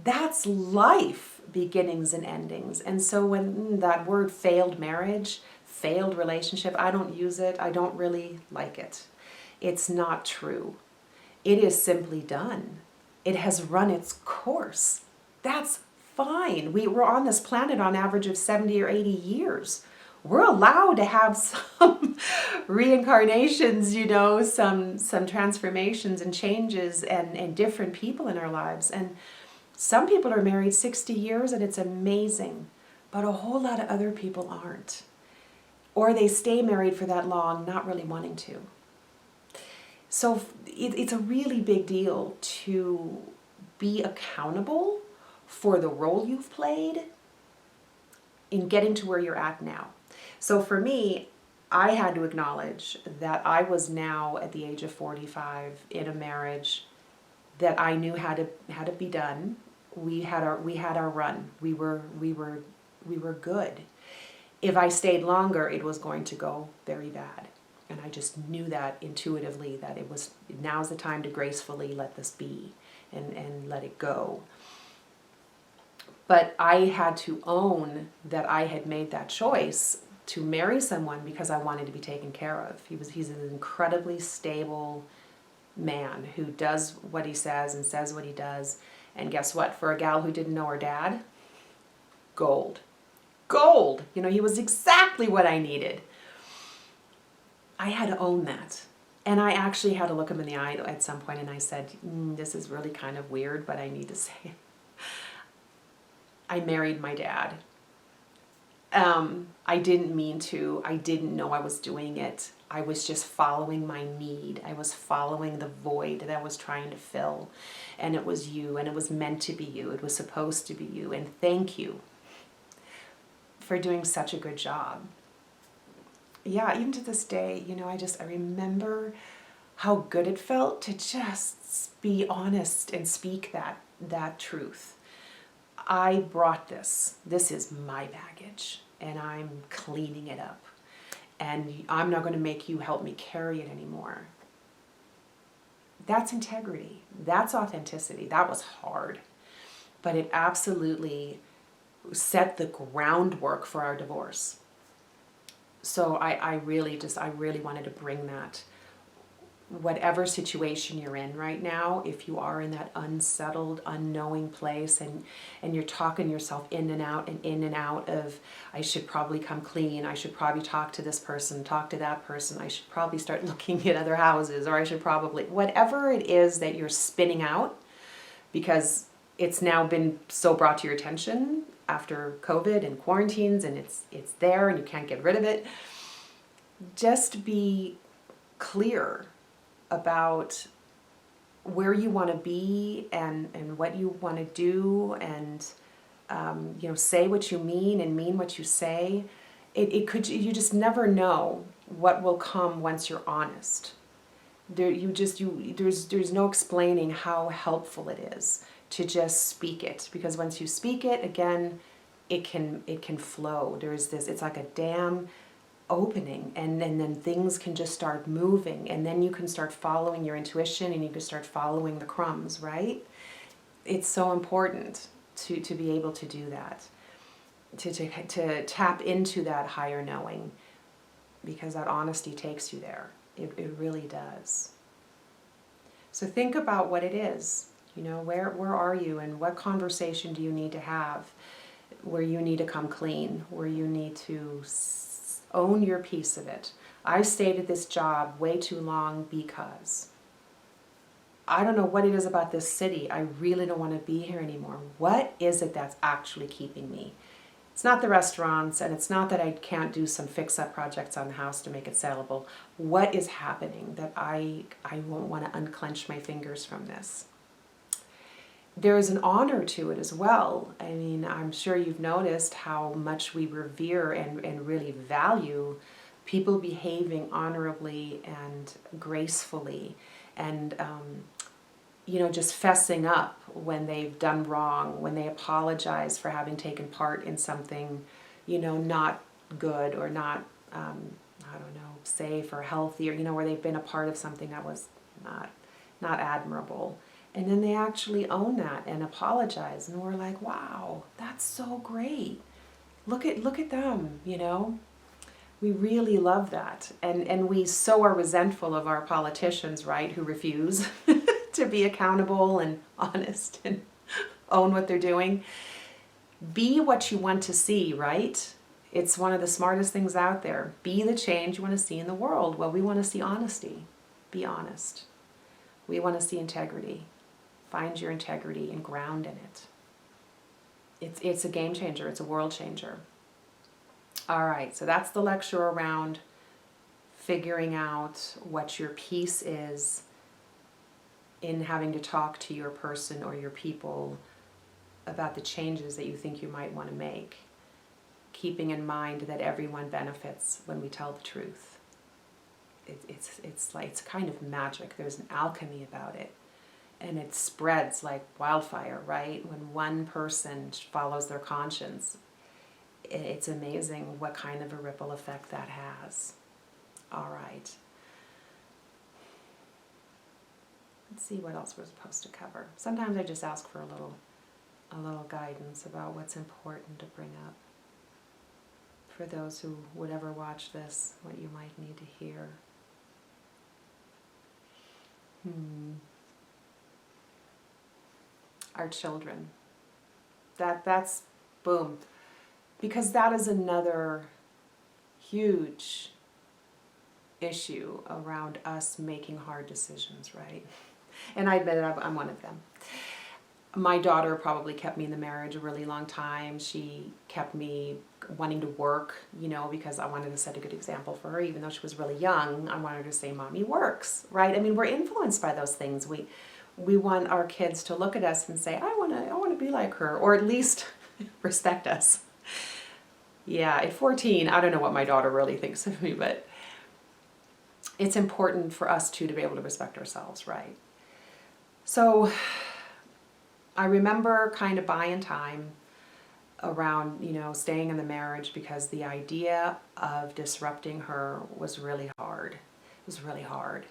That's life, beginnings and endings. And so when that word failed marriage, failed relationship, I don't use it. I don't really like it. It's not true. It is simply done. It has run its course. That's fine. We're on this planet on average of 70 or 80 years. We're allowed to have some reincarnations, some transformations and changes and different people in our lives. And some people are married 60 years and it's amazing, but a whole lot of other people aren't. Or they stay married for that long, not really wanting to. So it's a really big deal to be accountable for the role you've played in getting to where you're at now. So for me, I had to acknowledge that I was now at the age of 45 in a marriage that I knew how to be done. We had our run. We were good. If I stayed longer, it was going to go very bad. And I just knew that intuitively, that now's the time to gracefully let this be and let it go. But I had to own that I had made that choice to marry someone because I wanted to be taken care of. He's an incredibly stable man who does what he says and says what he does. And guess what? For a gal who didn't know her dad, gold. Gold! He was exactly what I needed. I had to own that. And I actually had to look him in the eye at some point, and I said, this is really kind of weird, but I need to say it. I married my dad. I didn't mean to. I didn't know I was doing it. I was just following my need. I was following the void that I was trying to fill. And it was you, and it was meant to be you. It was supposed to be you. And thank you for doing such a good job. Yeah, even to this day, I remember how good it felt to just be honest and speak that truth. I brought this. This is my baggage, and I'm cleaning it up. And I'm not going to make you help me carry it anymore. That's integrity. That's authenticity. That was hard. But it absolutely set the groundwork for our divorce. So I really wanted to bring that. Whatever situation you're in right now, if you are in that unsettled, unknowing place and you're talking yourself in and out of, I should probably come clean, I should probably talk to this person, talk to that person, I should probably start looking at other houses, or I should probably, whatever it is that you're spinning out, because it's now been so brought to your attention after COVID and quarantines, and it's there and you can't get rid of it. Just be clear about where you want to be and what you want to do, and say what you mean and mean what you say. You just never know what will come once you're honest. There's no explaining how helpful it is to just speak it, because once you speak it, again, it can flow. It's like a dam opening, and then things can just start moving, and then you can start following your intuition, and you can start following the crumbs, right? It's so important to be able to do that, to tap into that higher knowing, because that honesty takes you there. It really does. So think about what it is. Where are you, and what conversation do you need to have where you need to come clean, where you need to own your piece of it. I stayed at this job way too long because I don't know what it is about this city. I really don't want to be here anymore. What is it that's actually keeping me? It's not the restaurants, and it's not that I can't do some fix-up projects on the house to make it sellable. What is happening that I won't want to unclench my fingers from this? There is an honor to it as well. I mean, I'm sure you've noticed how much we revere and really value people behaving honorably and gracefully, and just fessing up when they've done wrong, when they apologize for having taken part in something, not good, or not, safe or healthy, or, where they've been a part of something that was not admirable. And then they actually own that and apologize, and we're like, wow, that's so great. Look at them, We really love that. And we so are resentful of our politicians, right, who refuse to be accountable and honest and own what they're doing. Be what you want to see, right? It's one of the smartest things out there. Be the change you want to see in the world. Well, we want to see honesty. Be honest. We want to see integrity. Find your integrity and ground in it. It's a game changer. It's a world changer. All right, so that's the lecture around figuring out what your piece is in having to talk to your person or your people about the changes that you think you might want to make, keeping in mind that everyone benefits when we tell the truth. It's kind of magic. There's an alchemy about it. And it spreads like wildfire, right? When one person follows their conscience, it's amazing what kind of a ripple effect that has. All right. Let's see what else we're supposed to cover. Sometimes I just ask for a little guidance about what's important to bring up for those who would ever watch this, what you might need to hear. Our children. That's boom. Because that is another huge issue around us making hard decisions, right? And I admit it, I'm one of them. My daughter probably kept me in the marriage a really long time. She kept me wanting to work, because I wanted to set a good example for her. Even though she was really young, I wanted her to say, Mommy works, right? I mean, we're influenced by those things. We want our kids to look at us and say, I want to be like her, or at least respect us. Yeah, at 14, I don't know what my daughter really thinks of me, but it's important for us too to be able to respect ourselves, right? So I remember kind of buying time around, staying in the marriage because the idea of disrupting her was really hard. It was really hard.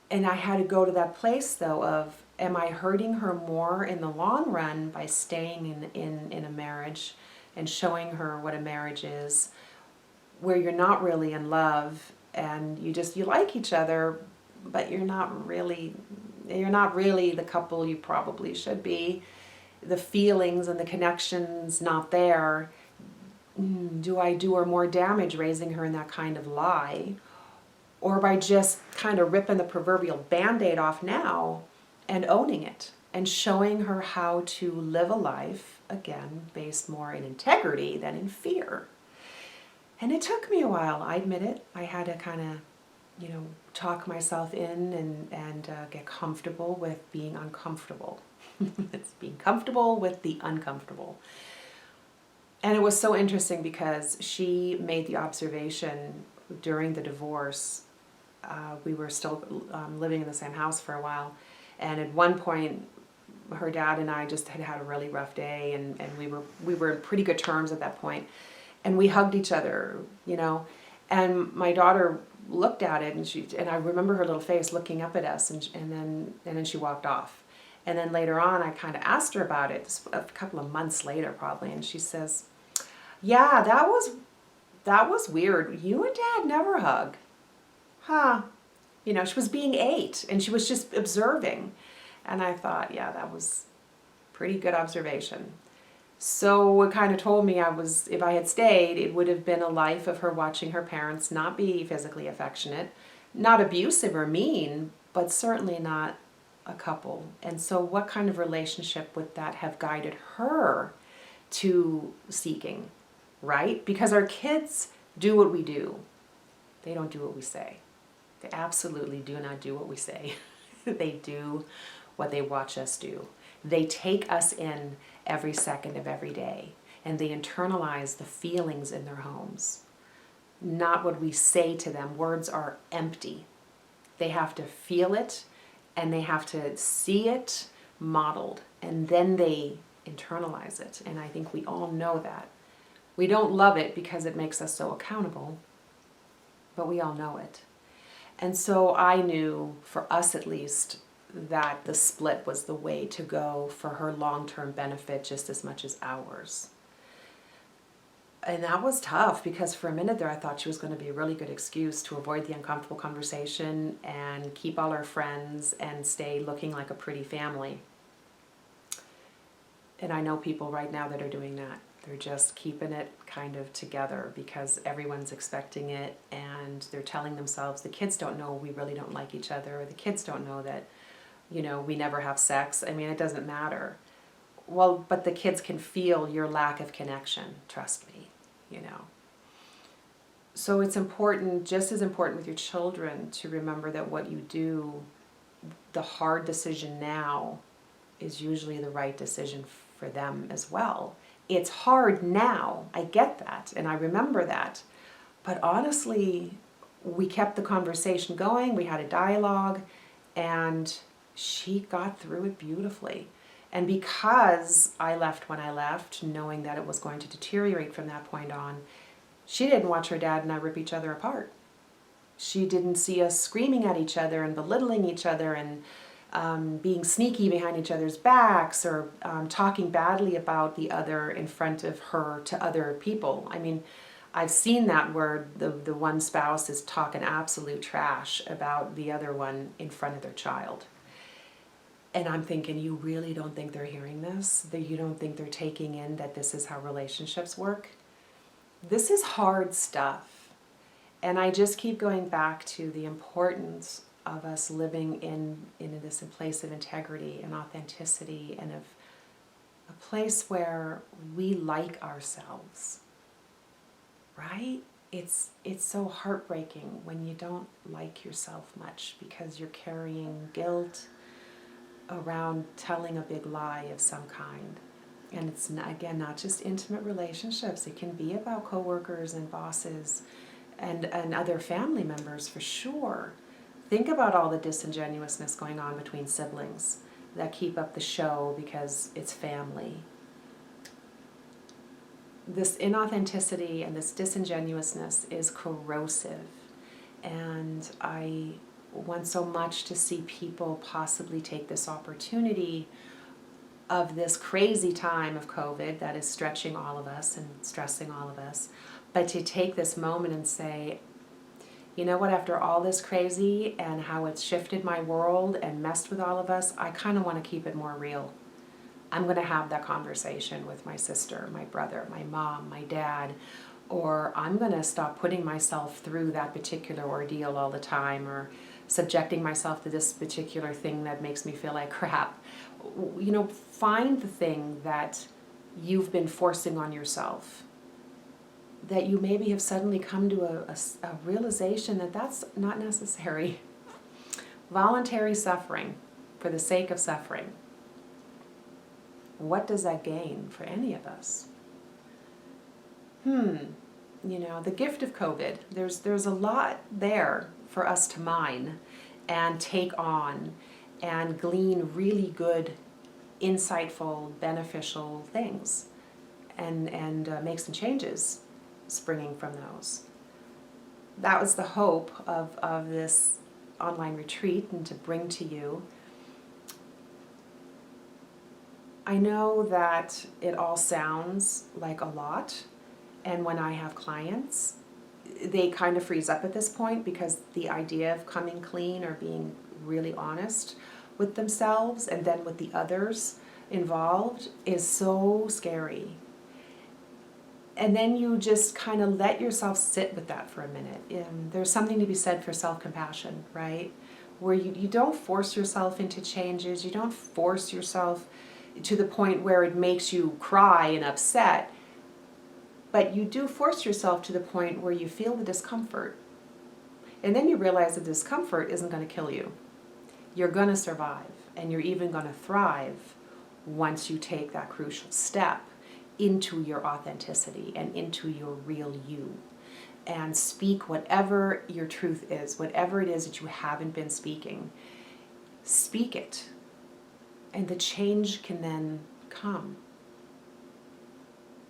And I had to go to that place though of, am I hurting her more in the long run by staying in a marriage and showing her what a marriage is, where you're not really in love and you like each other, but you're not really the couple you probably should be. The feelings and the connections not there. Do I do her more damage raising her in that kind of lie? Or by just kind of ripping the proverbial Band-Aid off now and owning it and showing her how to live a life, again, based more in integrity than in fear. And it took me a while, I admit it. I had to kind of, talk myself in and get comfortable with being uncomfortable. It's being comfortable with the uncomfortable. And it was so interesting because she made the observation during the divorce. We were still living in the same house for a while. And at one point, her dad and I just had a really rough day, and we were in pretty good terms at that point. And we hugged each other, and my daughter looked at it, and I remember her little face looking up at us, and then she walked off. And then later on, I kind of asked her about it a couple of months later, probably, and she says, "Yeah, that was weird. You and Dad never hug, huh?" She was being 8, and she was just observing, and I thought, yeah, that was pretty good observation. So it kind of told me if I had stayed, it would have been a life of her watching her parents not be physically affectionate, not abusive or mean, but certainly not a couple. And so what kind of relationship would that have guided her to seeking, right? Because our kids do what we do. They don't do what we say. They absolutely do not do what we say. They do what they watch us do. They take us in every second of every day, and they internalize the feelings in their homes. Not what we say to them. Words are empty. They have to feel it, and they have to see it modeled, and then they internalize it. And I think we all know that. We don't love it because it makes us so accountable, but we all know it. And so I knew, for us at least, that the split was the way to go for her long-term benefit just as much as ours. And that was tough because for a minute there I thought she was going to be a really good excuse to avoid the uncomfortable conversation and keep all our friends and stay looking like a pretty family. And I know people right now that are doing that. They're just keeping it kind of together because everyone's expecting it, and they're telling themselves, the kids don't know we really don't like each other, or the kids don't know that we never have sex. I mean, it doesn't matter. Well, but the kids can feel your lack of connection, trust me, So it's important, just as important with your children, to remember that what you do, the hard decision now, is usually the right decision for them as well. It's hard now, I get that, and I remember that. But honestly, we kept the conversation going, we had a dialogue, and she got through it beautifully. And because I left when I left, knowing that it was going to deteriorate from that point on, she didn't watch her dad and I rip each other apart. She didn't see us screaming at each other and belittling each other and being sneaky behind each other's backs, or talking badly about the other in front of her to other people. I mean, I've seen that where the one spouse is talking absolute trash about the other one in front of their child. And I'm thinking, you really don't think they're hearing this? That you don't think they're taking in that this is how relationships work? This is hard stuff. And I just keep going back to the importance of us living in this place of integrity and authenticity, and of a place where we like ourselves, right? It's so heartbreaking when you don't like yourself much because you're carrying guilt around telling a big lie of some kind. And it's, again, not just intimate relationships. It can be about coworkers and bosses and other family members for sure. Think about all the disingenuousness going on between siblings that keep up the show because it's family. This inauthenticity and this disingenuousness is corrosive. And I want so much to see people possibly take this opportunity of this crazy time of COVID that is stretching all of us and stressing all of us, but to take this moment and say, you know what, after all this crazy and how it's shifted my world and messed with all of us, I kind of want to keep it more real. I'm going to have that conversation with my sister, my brother, my mom, my dad, or I'm going to stop putting myself through that particular ordeal all the time, or subjecting myself to this particular thing that makes me feel like crap. You know, find the thing that you've been forcing on yourself, that you maybe have suddenly come to a realization that that's not necessary. Voluntary suffering for the sake of suffering. What does that gain for any of us? You know, the gift of COVID, there's a lot there for us to mine and take on and glean really good, insightful, beneficial things and make some changes springing from those. That was the hope of this online retreat, and to bring to you. I know that it all sounds like a lot, and when I have clients, they kind of freeze up at this point because the idea of coming clean or being really honest with themselves and then with the others involved is so scary. And then you just kind of let yourself sit with that for a minute. And there's something to be said for self-compassion, right? Where you don't force yourself into changes. You don't force yourself to the point where it makes you cry and upset. But you do force yourself to the point where you feel the discomfort. And then you realize the discomfort isn't going to kill you. You're going to survive, and you're even going to thrive once you take that crucial step into your authenticity and into your real you, and speak whatever your truth is, whatever it is that you haven't been speaking. Speak it, and the change can then come.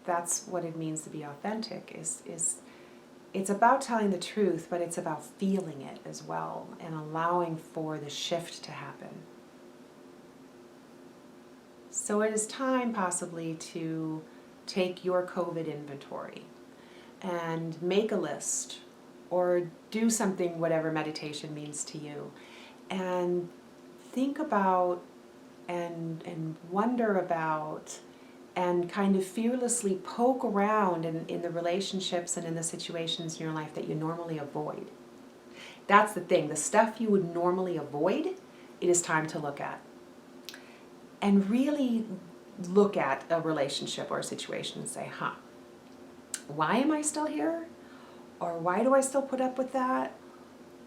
That's what it means to be authentic, is it's about telling the truth, but it's about feeling it as well and allowing for the shift to happen. So it is time possibly to take your COVID inventory and make a list, or do something, whatever meditation means to you, and think about and wonder about and kind of fearlessly poke around in the relationships and in the situations in your life that you normally avoid. That's the thing. The stuff you would normally avoid, it is time to look at. And really look at a relationship or a situation and say, why am I still here? Or why do I still put up with that?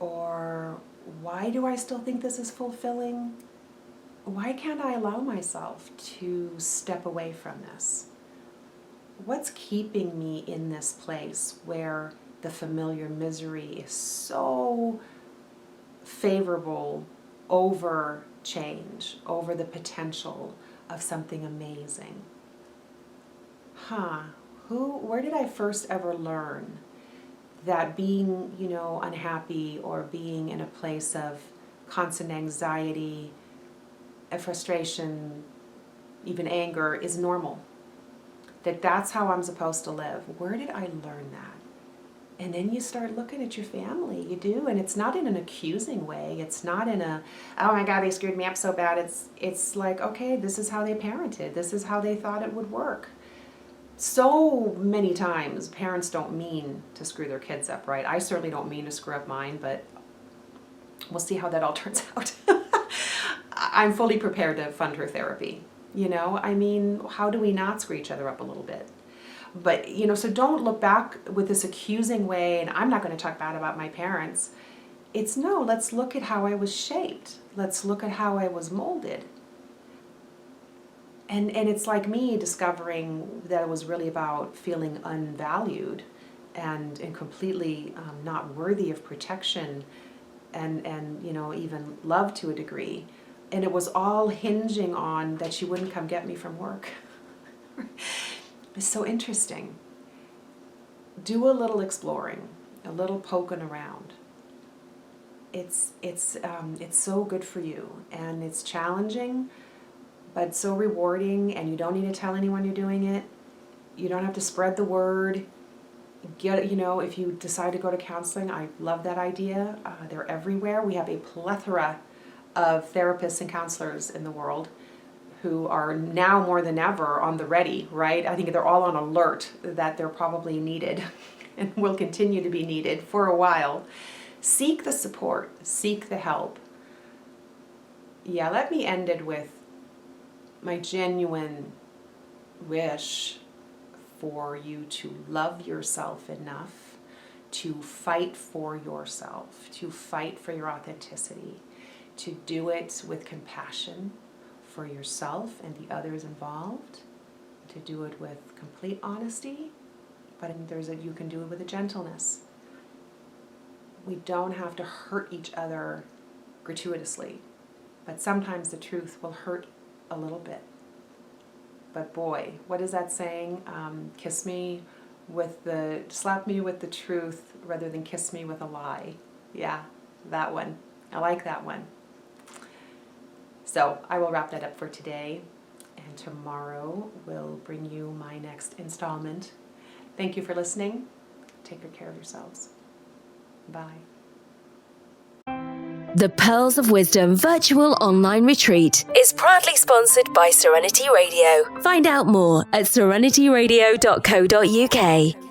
Or why do I still think this is fulfilling? Why can't I allow myself to step away from this? What's keeping me in this place where the familiar misery is so favorable over change, over the potential of something amazing? Where did I first ever learn that being, unhappy or being in a place of constant anxiety, frustration, even anger is normal? That's how I'm supposed to live. Where did I learn that? And then you start looking at your family, you do, and it's not in an accusing way. It's not in a, oh my God, they screwed me up so bad. It's like, okay, this is how they parented. This is how they thought it would work. So many times parents don't mean to screw their kids up, right? I certainly don't mean to screw up mine, but we'll see how that all turns out. I'm fully prepared to fund her therapy. How do we not screw each other up a little bit? But, so don't look back with this accusing way, and I'm not going to talk bad about my parents. Let's look at how I was shaped. Let's look at how I was molded. And it's like me discovering that it was really about feeling unvalued and completely not worthy of protection and even love to a degree. And it was all hinging on that she wouldn't come get me from work. It's so interesting. Do a little exploring, a little poking around. It's so good for you, and it's challenging, but so rewarding, and you don't need to tell anyone you're doing it. You don't have to spread the word. If you decide to go to counseling, I love that idea. They're everywhere. We have a plethora of therapists and counselors in the world who are now more than ever on the ready, right? I think they're all on alert that they're probably needed and will continue to be needed for a while. Seek the support, seek the help. Yeah, let me end it with my genuine wish for you to love yourself enough to fight for yourself, to fight for your authenticity, to do it with compassion for yourself and the others involved, to do it with complete honesty, but you can do it with a gentleness. We don't have to hurt each other gratuitously, but sometimes the truth will hurt a little bit. But boy, what is that saying? Slap me with the truth rather than kiss me with a lie. Yeah, that one. I like that one. So I will wrap that up for today, and tomorrow will bring you my next installment. Thank you for listening. Take good care of yourselves. Bye. The Pearls of Wisdom virtual online retreat is proudly sponsored by Serenity Radio. Find out more at serenityradio.co.uk.